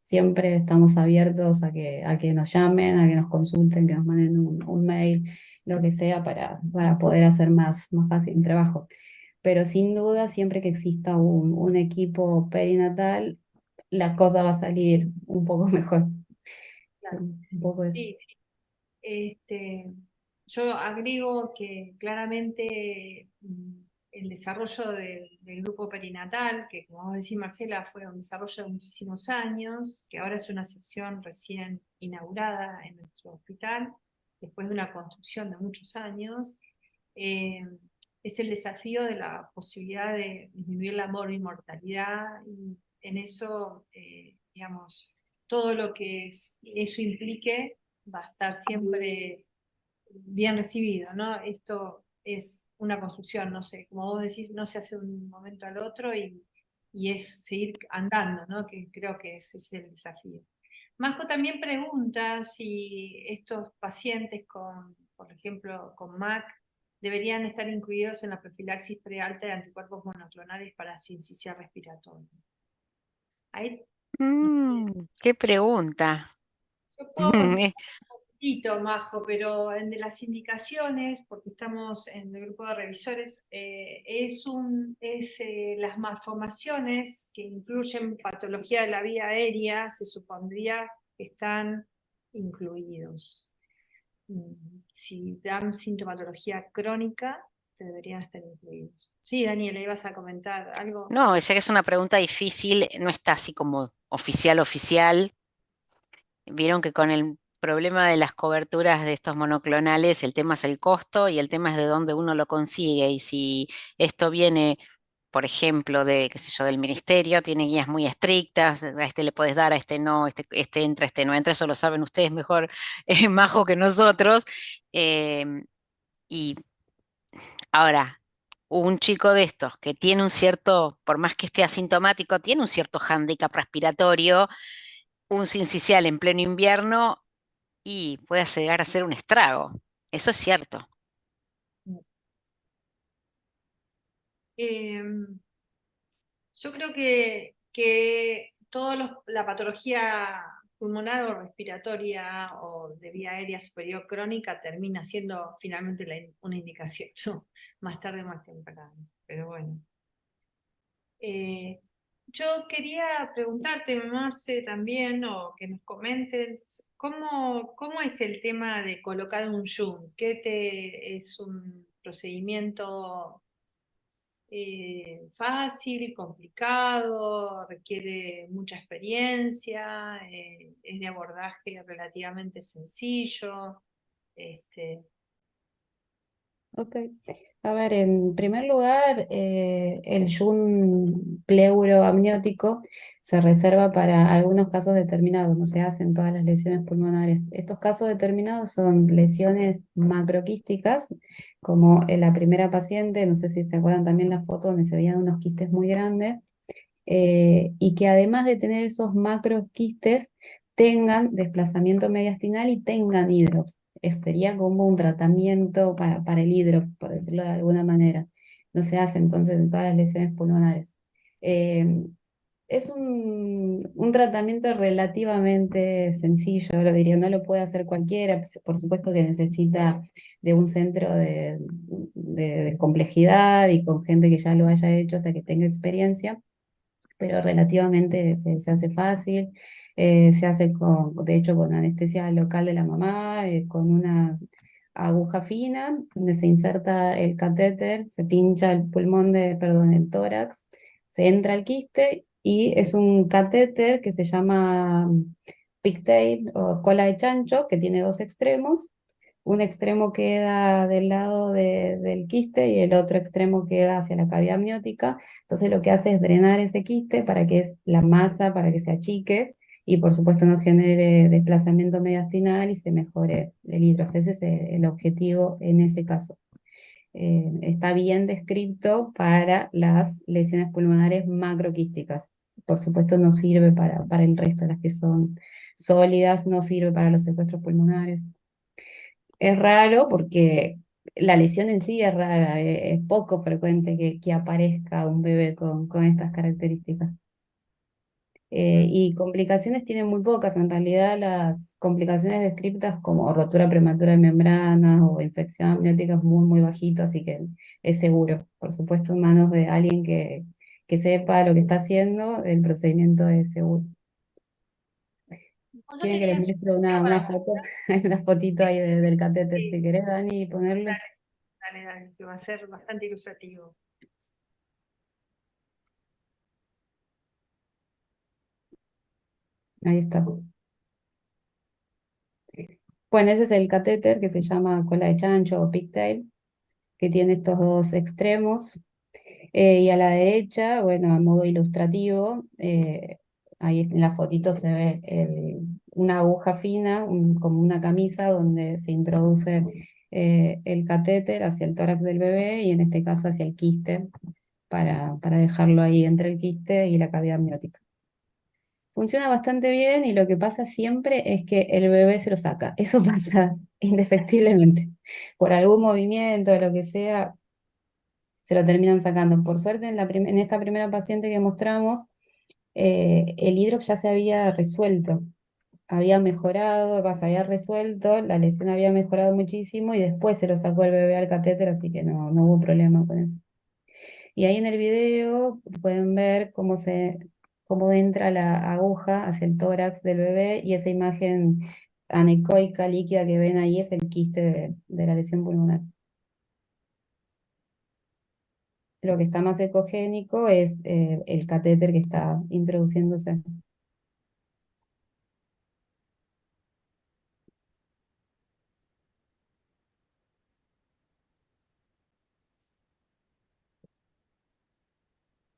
siempre estamos abiertos a que nos llamen, a que nos consulten, que nos manden un mail, lo que sea, para poder hacer más fácil el trabajo. Pero sin duda, siempre que exista un equipo perinatal, la cosa va a salir un poco mejor. claro. Un poco eso. Sí, sí. Yo agrego que claramente el desarrollo del grupo perinatal, que como vos decís, Marcela, fue un desarrollo de muchísimos años, que ahora es una sección recién inaugurada en nuestro hospital, después de una construcción de muchos años, eh, es el desafío de la posibilidad de disminuir la mortalidad y en eso, digamos, todo lo que eso implique va a estar siempre bien recibido, ¿no? Esto es una construcción, no sé, como vos decís, no se hace de un momento al otro y es seguir andando, ¿no? Que creo que ese es el desafío. Majo también pregunta si estos pacientes con, por ejemplo, con MAC, deberían estar incluidos en la profilaxis prealta de anticuerpos monoclonales para sincicial respiratoria. Ahí Qué pregunta. yo puedo contestar un poquitito, Majo, pero en de las indicaciones, porque estamos en el grupo de revisores, las malformaciones que incluyen patología de la vía aérea, se supondría que están incluidos. Si dan sintomatología crónica, deberían estar incluidos. Sí, Daniela, ¿ibas a comentar algo? No, sé que es una pregunta difícil, no está así como oficial. Vieron que con el problema de las coberturas de estos monoclonales, el tema es el costo y el tema es de dónde uno lo consigue. Y si esto viene, por ejemplo, de, qué sé yo, del ministerio, tiene guías muy estrictas, a este le puedes dar, a este no, este entra, este no entra, eso lo saben ustedes mejor, Majo, que nosotros. Y ahora, un chico de estos que tiene un cierto, por más que esté asintomático, tiene un cierto hándicap respiratorio, un sincicial en pleno invierno y puede llegar a ser un estrago. Eso es cierto. Em, Yo creo que la patología pulmonar o respiratoria o de vía aérea superior crónica termina siendo finalmente una indicación, ¿no? Más tarde o más temprano. Pero bueno. Yo quería preguntarte, Marce, también, o que nos comentes, ¿cómo es el tema de colocar un Zoom? ¿Es un procedimiento fácil, complicado, requiere mucha experiencia, es de abordaje relativamente sencillo? Este, Ok. A ver, en primer lugar, el yun pleuroamniótico se reserva para algunos casos determinados, no se hacen todas las lesiones pulmonares. Estos casos determinados son lesiones macroquísticas, como en la primera paciente, no sé si se acuerdan también la foto donde se veían unos quistes muy grandes, y que además de tener esos macroquistes, tengan desplazamiento mediastinal y tengan hidrops. Sería como un tratamiento para el hidrop, por decirlo de alguna manera. No se hace entonces en todas las lesiones pulmonares. Eh, es un tratamiento relativamente sencillo, lo diría, no lo puede hacer cualquiera, por supuesto que necesita de un centro de complejidad y con gente que ya lo haya hecho, o sea, que tenga experiencia, pero relativamente se hace fácil, se hace de hecho con anestesia local de la mamá, con una aguja fina, donde se inserta el catéter, se pincha el pulmón perdón, el tórax, se entra el quiste y es un catéter que se llama pigtail o cola de chancho, que tiene dos extremos. Un extremo queda del lado del quiste y el otro extremo queda hacia la cavidad amniótica. Entonces lo que hace es drenar ese quiste para que la masa, para que se achique y por supuesto no genere desplazamiento mediastinal y se mejore el hidrox. Ese es el objetivo en ese caso. Está bien descrito para las lesiones pulmonares macroquísticas. Por supuesto no sirve para el resto, las que son sólidas, no sirve para los secuestros pulmonares. Es raro porque la lesión en sí es rara, es poco frecuente que aparezca un bebé con estas características. Y complicaciones tienen muy pocas, en realidad las complicaciones descritas como rotura prematura de membranas o infección amniótica es muy bajito, así que es seguro. Por supuesto, en manos de alguien que sepa lo que está haciendo, el procedimiento es seguro. yo ¿Quieren que les tenía muestre sugestión una para... foto? Hay una fotito ahí del catéter, si Sí, querés, Dani, y ponerle. dale, que va a ser bastante ilustrativo. Ahí está. Bueno, ese es el catéter que se llama cola de chancho o pigtail, que tiene estos dos extremos. Y a la derecha, bueno, a modo ilustrativo, ahí en la fotito se ve una aguja fina, como una camisa, donde se introduce el catéter hacia el tórax del bebé y en este caso hacia el quiste, para dejarlo ahí entre el quiste y la cavidad amniótica. funciona bastante bien y lo que pasa siempre es que el bebé se lo saca. Eso pasa indefectiblemente. Por algún movimiento, o lo que sea, se lo terminan sacando. Por suerte, en esta primera paciente que mostramos, el hidrop ya se había resuelto, había mejorado, se había resuelto, la lesión había mejorado muchísimo y después se lo sacó el bebé al catéter, así que no hubo problema con eso. Y ahí en el video pueden ver cómo entra la aguja hacia el tórax del bebé y esa imagen anecoica líquida que ven ahí es el quiste de la lesión pulmonar. Lo que está más ecogénico es el catéter que está introduciéndose.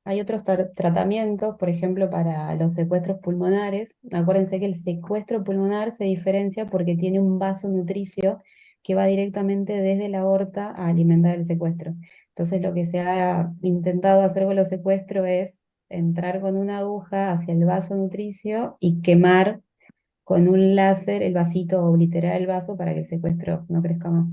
Hay otros tratamientos, por ejemplo, para los secuestros pulmonares. Acuérdense que el secuestro pulmonar se diferencia porque tiene un vaso nutricio que va directamente desde la aorta a alimentar el secuestro. Entonces, lo que se ha intentado hacer con los secuestros es entrar con una aguja hacia el vaso nutricio y quemar con un láser el vasito, o obliterar el vaso para que el secuestro no crezca más.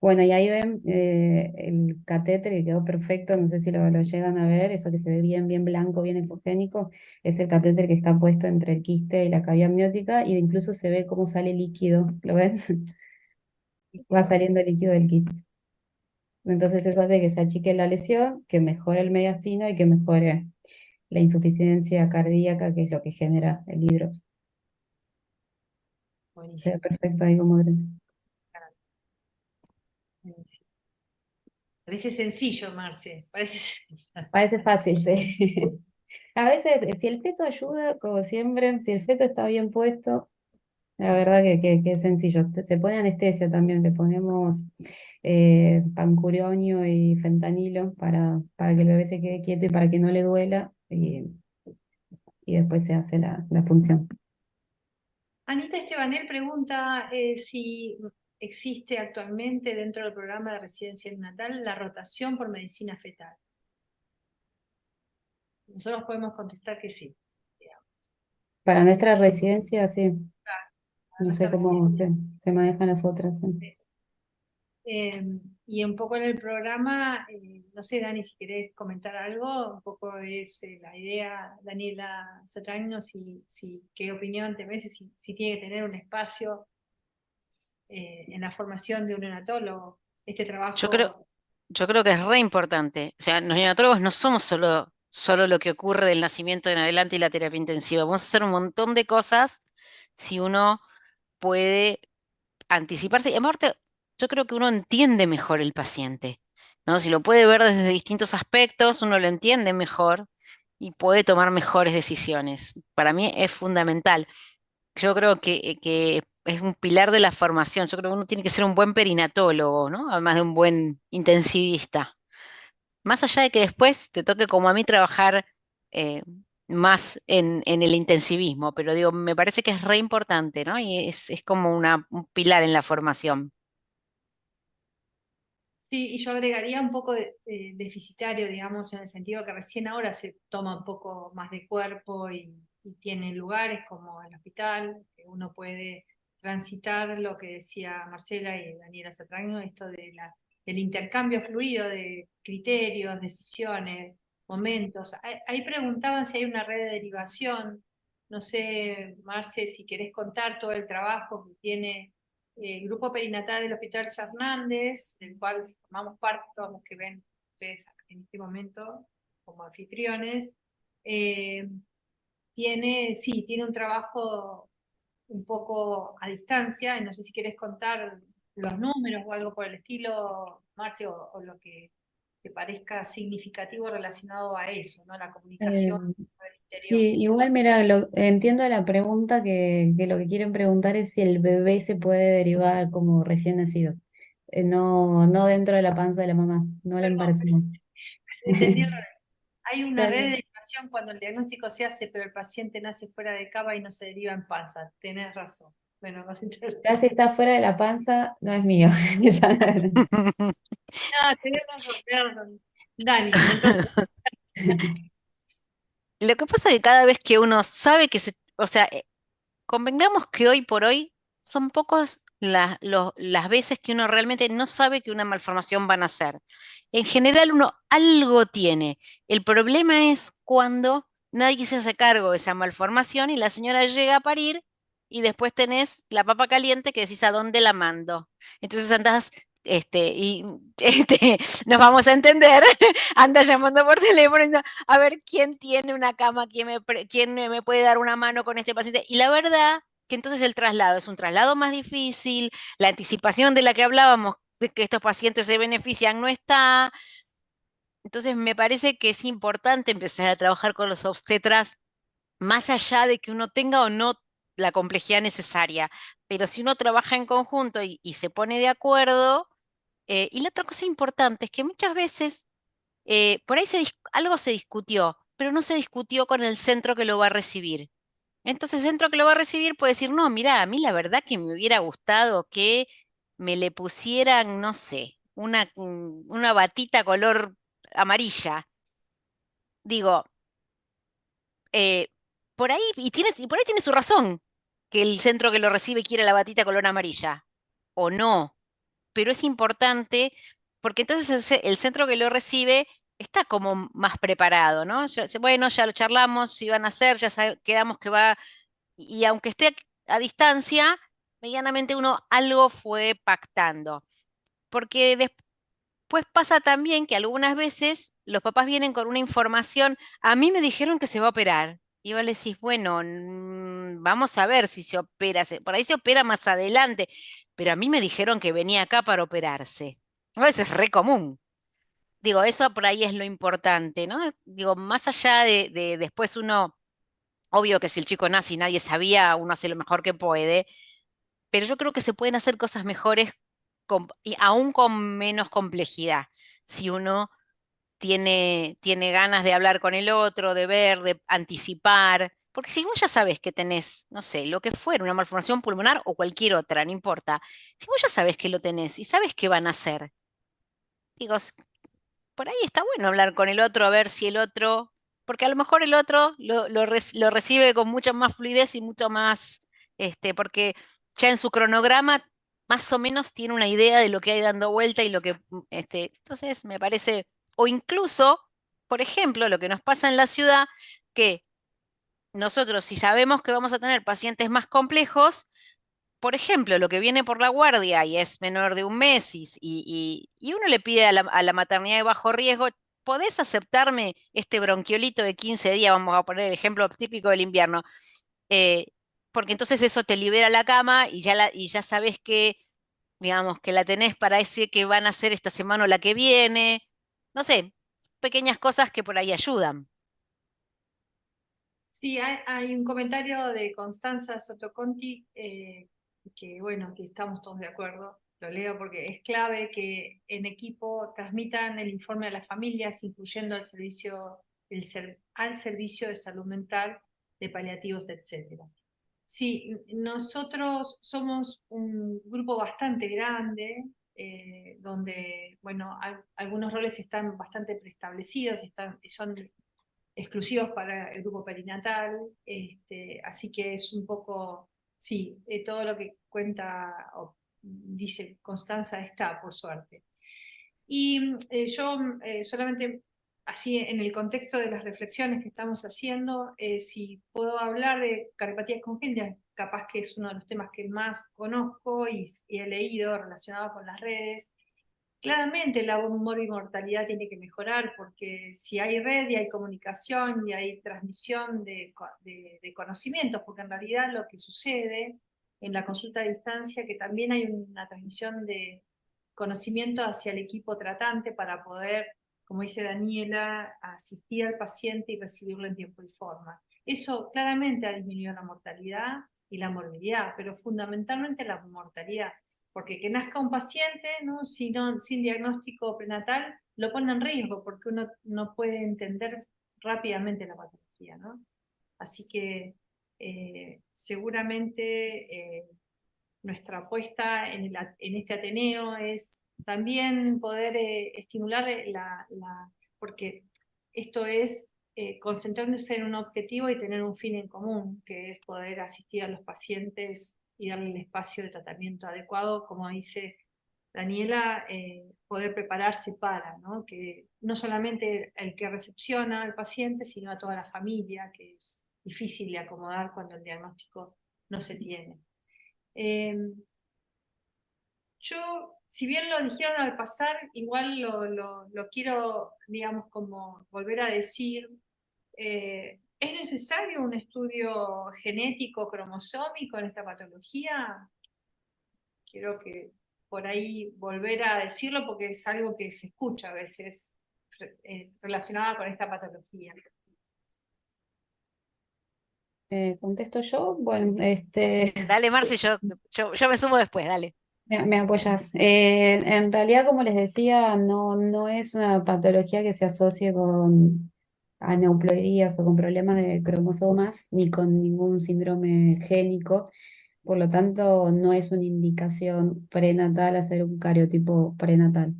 Bueno, y ahí ven el catéter que quedó perfecto, no sé si lo llegan a ver, eso que se ve bien, bien blanco, bien ecogénico, es el catéter que está puesto entre el quiste y la cavidad amniótica, y incluso se ve cómo sale líquido, ¿lo ven? Va saliendo líquido del quiste. Entonces eso hace que se achique la lesión, que mejore el mediastino y que mejore la insuficiencia cardíaca, que es lo que genera el hidrops. Se Buenísimo. ve perfecto ahí como ven. Buenísimo. Parece sencillo, Marce, parece sencillo. Parece fácil, sí. A veces, si el feto ayuda, como siempre, si el feto está bien puesto, la verdad que es sencillo. Se pone anestesia también, le ponemos pancurionio y fentanilo para que el bebé se quede quieto y para que no le duela, y después se hace la punción. Anita Estebanel pregunta si existe actualmente dentro del programa de residencia neonatal la rotación por medicina fetal. Nosotros podemos contestar que sí. Digamos. Para nuestra residencia, sí, Para no sé nuestra cómo residencia. se manejan las otras. Sí. Y un poco en el programa, no sé, Dani, si querés comentar algo, un poco es la idea, Daniela Satraño, qué opinión te merece, si tiene que tener un espacio en la formación de un neonatólogo, este Yo creo, trabajo. yo creo que es re importante. O sea, los neonatólogos no somos solo lo que ocurre del nacimiento en adelante y la terapia intensiva. Vamos a hacer un montón de cosas si uno puede anticiparse. Y aparte, yo creo que uno entiende mejor el paciente, ¿no? Si lo puede ver desde distintos aspectos, uno lo entiende mejor y puede tomar mejores decisiones. Para mí es fundamental. Yo creo que es un pilar de la formación. Yo creo que uno tiene que ser un buen perinatólogo, ¿no? Además de un buen intensivista. Más allá de que después te toque como a mí trabajar eh, más en el intensivismo, pero digo, me parece que es re importante, ¿no? Y es como un pilar en la formación. Sí, y yo agregaría un poco deficitario, digamos, en el sentido que recién ahora se toma un poco más de cuerpo y tiene lugares como el hospital, que uno puede transitar lo que decía Marcela y Daniela Satraño, esto del intercambio fluido de criterios, decisiones, momentos. Ahí preguntaban si hay una red de derivación. No sé, Marce, si querés contar todo el trabajo que tiene el grupo perinatal del Hospital Fernández, del cual formamos parte todos los que ven ustedes en este momento como anfitriones, tiene un trabajo un poco a distancia, y no sé si querés contar los números o algo por el estilo, Marcio, o lo que te parezca significativo relacionado a eso, ¿no? La comunicación Eh, con el Sí, interior. igual mira, entiendo la pregunta que lo que quieren preguntar es si el bebé se puede derivar como recién nacido. No dentro de la panza de la mamá, no la Perdón, embarazada. entendí. Hay una Está red de bien. derivación cuando el diagnóstico se hace, pero el paciente nace fuera de cava y no se deriva en panza. Tenés razón. Bueno, Ya si está fuera de la panza, no es mío. Ya no es- no, tenés razón, tenés razón. Dani, entonces, Lo que pasa es que cada vez que uno sabe que o sea, convengamos que hoy por hoy son pocos las veces que uno realmente no sabe que una malformación van a hacer. En general uno algo tiene. El problema es cuando nadie se hace cargo de esa malformación y la señora llega a parir y después tenés la papa caliente que decís a dónde la mando. Entonces andás, y nos vamos a entender, anda llamando por teléfono, a ver quién tiene una cama, quién me puede dar una mano con este paciente. Y la verdad que entonces el traslado es un traslado más difícil, la anticipación de la que hablábamos, de que estos pacientes se benefician, no está. Entonces me parece que es importante empezar a trabajar con los obstetras más allá de que uno tenga o no la complejidad necesaria. Pero si uno trabaja en conjunto y se pone de acuerdo, y la otra cosa importante es que muchas veces por ahí algo se discutió, pero no se discutió con el centro que lo va a recibir. Entonces el centro que lo va a recibir puede decir, no, mira, a mí la verdad que me hubiera gustado que me le pusieran, no sé, una batita color amarilla. Digo, eh, y por ahí tiene su razón, que el centro que lo recibe quiere la batita color amarilla, o no, pero es importante porque entonces el centro que lo recibe está como más preparado, ¿no? Bueno, ya lo charlamos, si van a hacer, quedamos que va, y aunque esté a distancia, medianamente uno algo fue pactando, porque después pasa también que algunas veces los papás vienen con una información, a mí me dijeron que se va a operar. Y vos le decís, bueno, vamos a ver si se opera, por ahí se opera más adelante, pero a mí me dijeron que venía acá para operarse. No, eso es re común. Digo, eso por ahí es lo importante, ¿no? Digo, más allá de después uno, obvio que si el chico nace y nadie sabía, uno hace lo mejor que puede, pero yo creo que se pueden hacer cosas mejores y aún con menos complejidad. Si uno tiene ganas de hablar con el otro, de ver, de anticipar, porque si vos ya sabes que tenés, no sé, lo que fuera, una malformación pulmonar o cualquier otra, no importa, si vos ya sabes que lo tenés y sabes qué van a hacer, digo, por ahí está bueno hablar con el otro, a ver si el otro, porque a lo mejor el otro lo recibe con mucha más fluidez y mucho más, porque ya en su cronograma más o menos tiene una idea de lo que hay dando vuelta y lo que, entonces me parece, o incluso, por ejemplo, lo que nos pasa en la ciudad, que nosotros si sabemos que vamos a tener pacientes más complejos, por ejemplo, lo que viene por la guardia y es menor de un mes y uno le pide a la maternidad de bajo riesgo, ¿podés aceptarme este bronquiolito de 15 días? Vamos a poner el ejemplo típico del invierno. Eh, Porque entonces eso te libera la cama y ya sabes que, digamos, que la tenés para ese que van a hacer esta semana o la que viene. No sé, pequeñas cosas que por ahí ayudan. Sí, hay un comentario de Constanza Sotoconti que, bueno, que estamos todos de acuerdo. Lo leo porque es clave que en equipo transmitan el informe a las familias, incluyendo al servicio de salud mental, de paliativos, etcétera. Sí, nosotros somos un grupo bastante grande, donde, bueno, algunos roles están bastante preestablecidos, son exclusivos para el grupo perinatal, así que es un poco, sí, todo lo que cuenta o dice Constanza está, por suerte. Y yo solamente, así en el contexto de las reflexiones que estamos haciendo, si puedo hablar de cardiopatías congénitas, capaz que es uno de los temas que más conozco y he leído relacionado con las redes. Claramente la mortalidad tiene que mejorar porque si hay red y hay comunicación y hay transmisión de conocimientos, porque en realidad lo que sucede en la consulta a distancia que también hay una transmisión de conocimiento hacia el equipo tratante para poder, como dice Daniela, asistir al paciente y recibirlo en tiempo y forma. Eso claramente ha disminuido la mortalidad y la morbilidad, pero fundamentalmente la mortalidad porque que nazca un paciente, ¿no? Sin diagnóstico prenatal lo pone en riesgo porque uno no puede entender rápidamente la patología, ¿no? Así que seguramente nuestra apuesta en este Ateneo es también poder estimular porque esto es concentrándose en un objetivo y tener un fin en común, que es poder asistir a los pacientes y darle el espacio de tratamiento adecuado, como dice Daniela, poder prepararse para, ¿no? Que no solamente el que recepciona al paciente, sino a toda la familia, que es difícil de acomodar cuando el diagnóstico no se tiene. Yo, si bien lo dijeron al pasar, igual lo quiero, digamos, como volver a decir. ¿Es necesario un estudio genético cromosómico en esta patología? Quiero que por ahí volver a decirlo porque es algo que se escucha a veces relacionado con esta patología. ¿Contesto yo? Bueno, Dale, Marce, yo me sumo después, dale. me apoyas. En realidad, como les decía, no es una patología que se asocie con aneuploidías o con problemas de cromosomas, ni con ningún síndrome génico. Por lo tanto, no es una indicación prenatal hacer un cariotipo prenatal.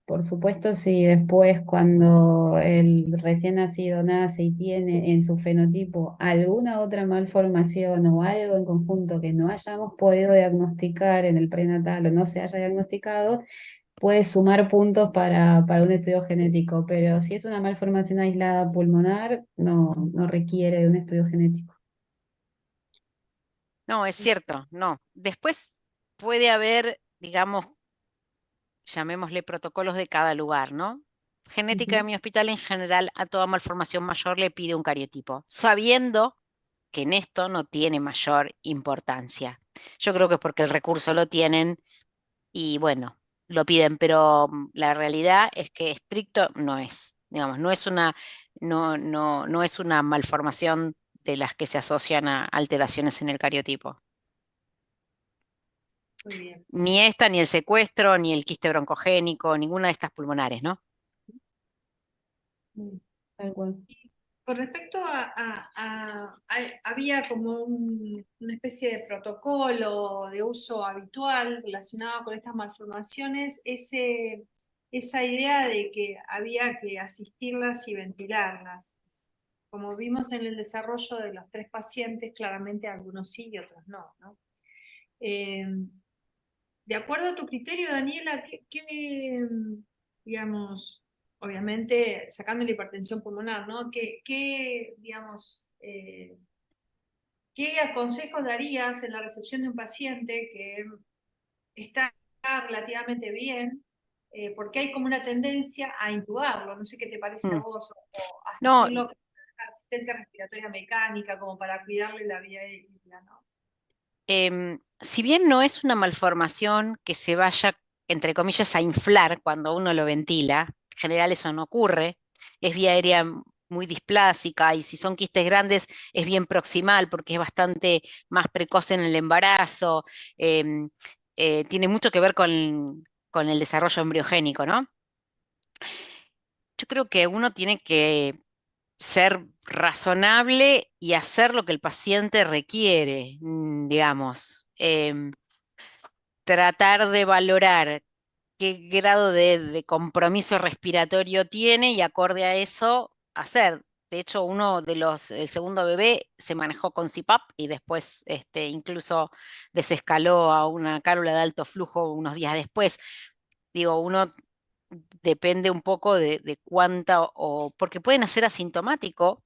Por supuesto, si después cuando el recién nacido nace y tiene en su fenotipo alguna otra malformación o algo en conjunto que no hayamos podido diagnosticar en el prenatal o no se haya diagnosticado, puede sumar puntos para un estudio genético, pero si es una malformación aislada pulmonar, no requiere de un estudio genético. No, es cierto, no. Después puede haber, digamos, llamémosle protocolos de cada lugar, ¿no? Genética de Ujú. mi hospital en general a toda malformación mayor le pide un cariotipo, sabiendo que en esto no tiene mayor importancia. Yo creo que es porque el recurso lo tienen y bueno, lo piden, pero la realidad es que estricto no es, digamos, no es una malformación de las que se asocian a alteraciones en el cariotipo. Muy bien. Ni esta, ni el secuestro, ni el quiste broncogénico, ninguna de estas pulmonares, ¿no? Tal cual. Con respecto había como una especie de protocolo de uso habitual relacionado con estas malformaciones, esa idea de que había que asistirlas y ventilarlas. Como vimos en el desarrollo de los 3 pacientes, claramente algunos sí y otros no, ¿no? Eh, de acuerdo a tu criterio, Daniela, digamos, obviamente sacando la hipertensión pulmonar, ¿no? Digamos, qué consejos darías en la recepción de un paciente que está relativamente bien, porque hay como una tendencia a intubarlo, no sé qué te parece a Mm. vos, o No, asistirlo con asistencia respiratoria mecánica, como para cuidarle la vía aérea, ¿no? si bien no es una malformación que se vaya, entre comillas, a inflar cuando uno lo ventila, en general eso no ocurre, es vía aérea muy displásica y si son quistes grandes es bien proximal porque es bastante más precoz en el embarazo, em, tiene mucho que ver con el desarrollo embriogénico, ¿no? Yo creo que uno tiene que ser razonable y hacer lo que el paciente requiere, digamos. Tratar de valorar qué grado de compromiso respiratorio tiene y acorde a eso hacer. De hecho, el segundo bebé se manejó con CPAP y después incluso desescaló a una cálula de alto flujo unos días después. Digo, uno depende un poco de cuánta, porque puede nacer asintomático,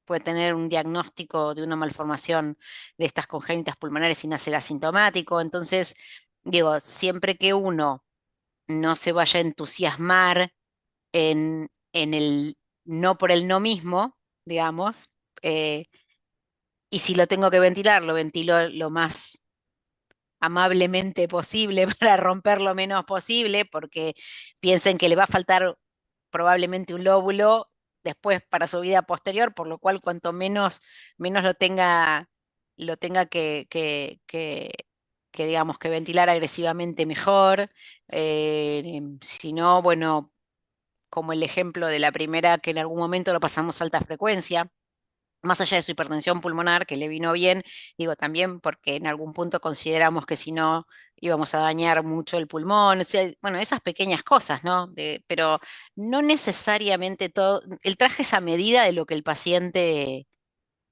puede tener un diagnóstico de una malformación de estas congénitas pulmonares sin nacer asintomático. Entonces, digo, siempre que uno no se vaya a entusiasmar en el no por el no mismo, digamos, eh, y si lo tengo que ventilar, lo ventilo lo más amablemente posible para romper lo menos posible, porque piensen que le va a faltar probablemente un lóbulo después para su vida posterior, por lo cual cuanto menos lo tenga que, digamos, que ventilar agresivamente mejor. Si no, bueno, como el ejemplo de la primera que en algún momento lo pasamos a alta frecuencia, más allá de su hipertensión pulmonar, que le vino bien, digo también porque en algún punto consideramos que si no íbamos a dañar mucho el pulmón, o sea, bueno, esas pequeñas cosas, ¿no? Pero no necesariamente todo, el traje es a medida de lo que el paciente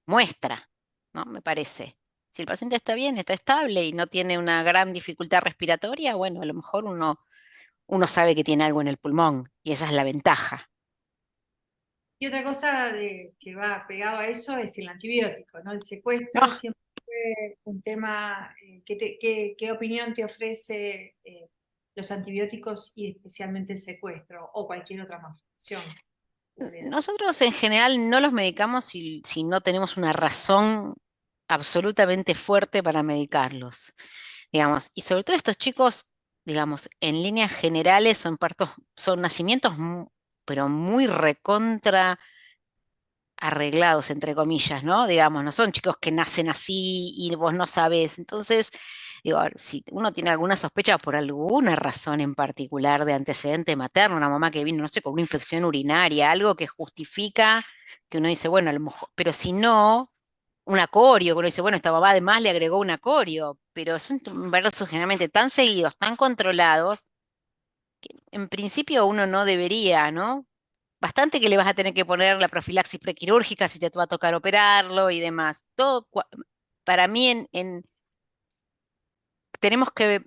muestra, ¿no? Me parece. Si el paciente está bien, está estable y no tiene una gran dificultad respiratoria, bueno, a lo mejor uno sabe que tiene algo en el pulmón y esa es la ventaja. Y otra cosa que va pegado a eso es el antibiótico, ¿no? El secuestro Ah, siempre fue un tema. ¿Qué opinión te ofrece los antibióticos y especialmente el secuestro o cualquier otra malformación? nosotros en general no los medicamos si no tenemos una razón absolutamente fuerte para medicarlos, digamos, y sobre todo estos chicos, digamos, en líneas generales son partos, son nacimientos, pero muy recontra arreglados, entre comillas, ¿no? Digamos, no son chicos que nacen así y vos no sabés. Entonces, digo, a ver, si uno tiene alguna sospecha por alguna razón en particular de antecedente materno, una mamá que vino, no sé, con una infección urinaria, algo que justifica que uno dice, bueno, a lo mejor, pero si no, un acorio, que uno dice, bueno, esta mamá además le agregó un acorio, pero son embarazos generalmente tan seguidos, tan controlados, en principio uno no debería, ¿no? Bastante que le vas a tener que poner la profilaxis prequirúrgica si te va a tocar operarlo y demás. Todo, para mí, tenemos que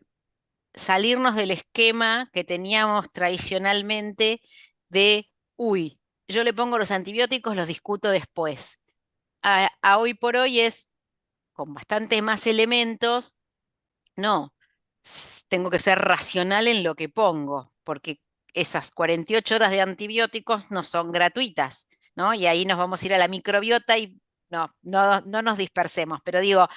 salirnos del esquema que teníamos tradicionalmente de, uy, yo le pongo los antibióticos, los discuto después. A hoy por hoy es con bastante más elementos. No, tengo que ser racional en lo que pongo, porque esas 48 horas de antibióticos no son gratuitas, ¿no? Y ahí nos vamos a ir a la microbiota y no nos dispersemos. Pero digo,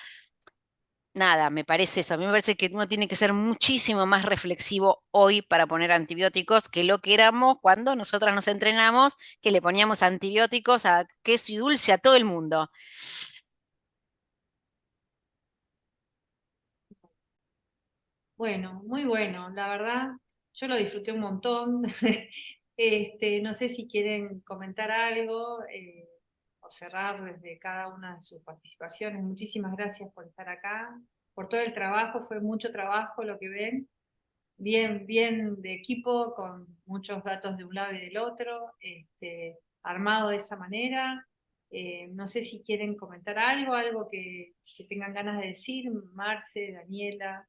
nada, me parece eso. A mí me parece que uno tiene que ser muchísimo más reflexivo hoy para poner antibióticos que lo que éramos cuando nosotras nos entrenamos, que le poníamos antibióticos a queso y dulce a todo el mundo. Bueno, muy bueno, la verdad, yo lo disfruté un montón. No sé si quieren comentar algo o cerrar desde cada una de sus participaciones. Muchísimas gracias por estar acá, por todo el trabajo, fue mucho trabajo lo que ven. Bien, bien de equipo, con muchos datos de un lado y del otro, armado de esa manera. No sé si quieren comentar algo, algo que tengan ganas de decir, Marce, Daniela.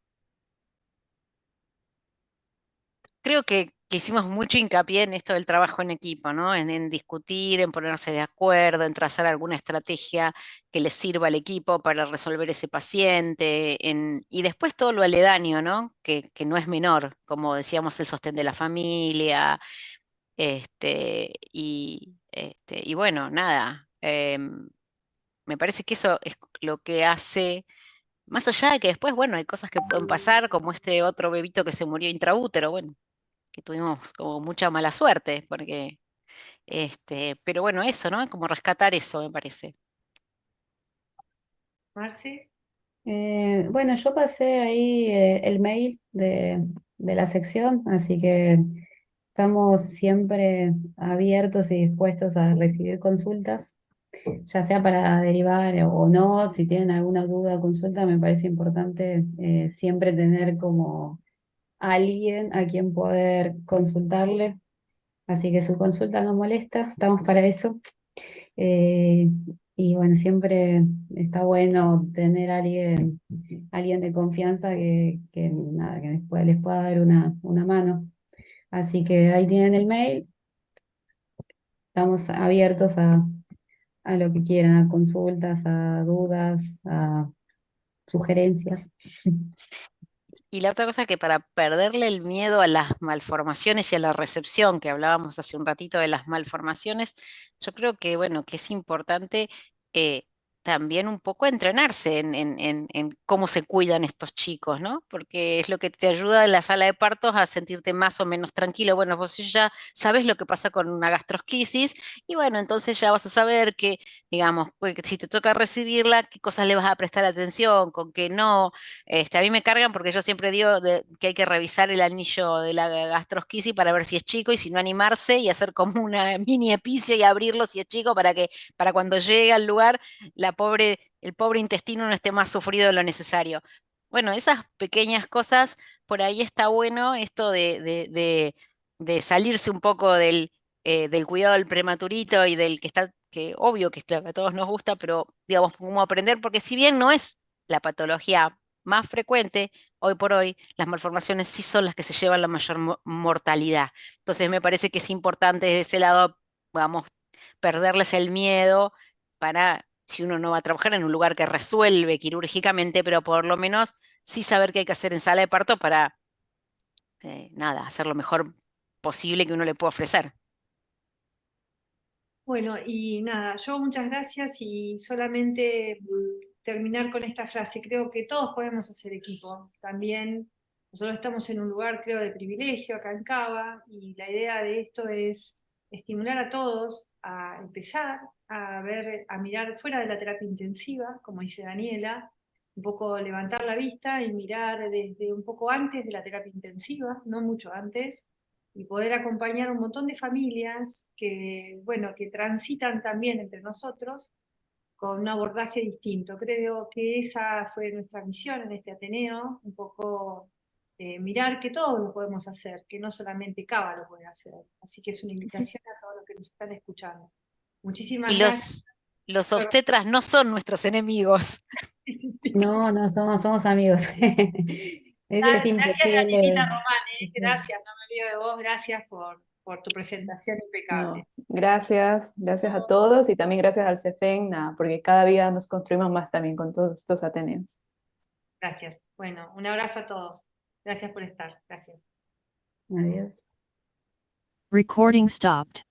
Creo que hicimos mucho hincapié en esto del trabajo en equipo, ¿no? En discutir, en ponerse de acuerdo, en trazar alguna estrategia que les sirva al equipo para resolver ese paciente, y después todo lo aledaño, ¿no? Que no es menor, como decíamos, el sostén de la familia, y bueno, nada, me parece que eso es lo que hace. Más allá de que después, bueno, hay cosas que pueden pasar, como este otro bebito que se murió intraútero, bueno, que tuvimos como mucha mala suerte, porque, pero bueno, eso, ¿no? Como rescatar eso, me parece. Marce. Bueno, yo pasé ahí el mail de la sección, así que estamos siempre abiertos y dispuestos a recibir consultas, ya sea para derivar o no. Si tienen alguna duda o consulta, me parece importante siempre tener como alguien a quien poder consultarle. Así que su consulta no molesta, estamos para eso. Eh, y bueno, siempre está bueno tener alguien de confianza nada, que les pueda dar una mano. Así que ahí tienen el mail, estamos abiertos a lo que quieran, a consultas, a dudas, a sugerencias. Y la otra cosa que para perderle el miedo a las malformaciones y a la recepción, que hablábamos hace un ratito de las malformaciones, yo creo que, bueno, que es importante también un poco entrenarse en cómo se cuidan estos chicos, ¿no? Porque es lo que te ayuda en la sala de partos a sentirte más o menos tranquilo. Bueno, vos ya sabes lo que pasa con una gastrosquisis y bueno, entonces ya vas a saber que, digamos, pues, que si te toca recibirla, qué cosas le vas a prestar atención, con qué no. A mí me cargan porque yo siempre digo que hay que revisar el anillo de la gastrosquisis para ver si es chico y si no animarse y hacer como una mini epicio y abrirlo si es chico para cuando llegue al lugar el pobre intestino no esté más sufrido de lo necesario. Bueno, esas pequeñas cosas, por ahí está bueno esto de salirse un poco del cuidado del prematurito y del que está, que obvio que a todos nos gusta, pero digamos, cómo aprender, porque si bien no es la patología más frecuente, hoy por hoy, las malformaciones sí son las que se llevan la mayor mortalidad. Entonces me parece que es importante desde ese lado, vamos, perderles el miedo para, si uno no va a trabajar en un lugar que resuelve quirúrgicamente, pero por lo menos sí saber qué hay que hacer en sala de parto para, nada, hacer lo mejor posible que uno le pueda ofrecer. Bueno, y nada, yo muchas gracias y solamente terminar con esta frase. Creo que todos podemos hacer equipo. También nosotros estamos en un lugar, creo, de privilegio acá en Cava y la idea de esto es estimular a todos a empezar a ver, a mirar fuera de la terapia intensiva, como dice Daniela, un poco levantar la vista y mirar desde un poco antes de la terapia intensiva, no mucho antes, y poder acompañar un montón de familias que, bueno, que transitan también entre nosotros con un abordaje distinto. Creo que esa fue nuestra misión en este Ateneo, un poco mirar que todos lo podemos hacer, que no solamente Cava lo puede hacer. Así que es una invitación a todos los que nos están escuchando. Muchísimas Y gracias. los Perdón. obstetras no son nuestros enemigos. No, no, somos amigos. Es Gracias, Danielita imposible. Román, gracias, no me olvido de vos, gracias por tu presentación impecable. No, gracias, gracias a todos y también gracias al CEFEN, nada, porque cada día nos construimos más también con todos estos Ateneos. Gracias. Bueno, un abrazo a todos. Gracias por estar. Gracias. Adiós. Recording stopped.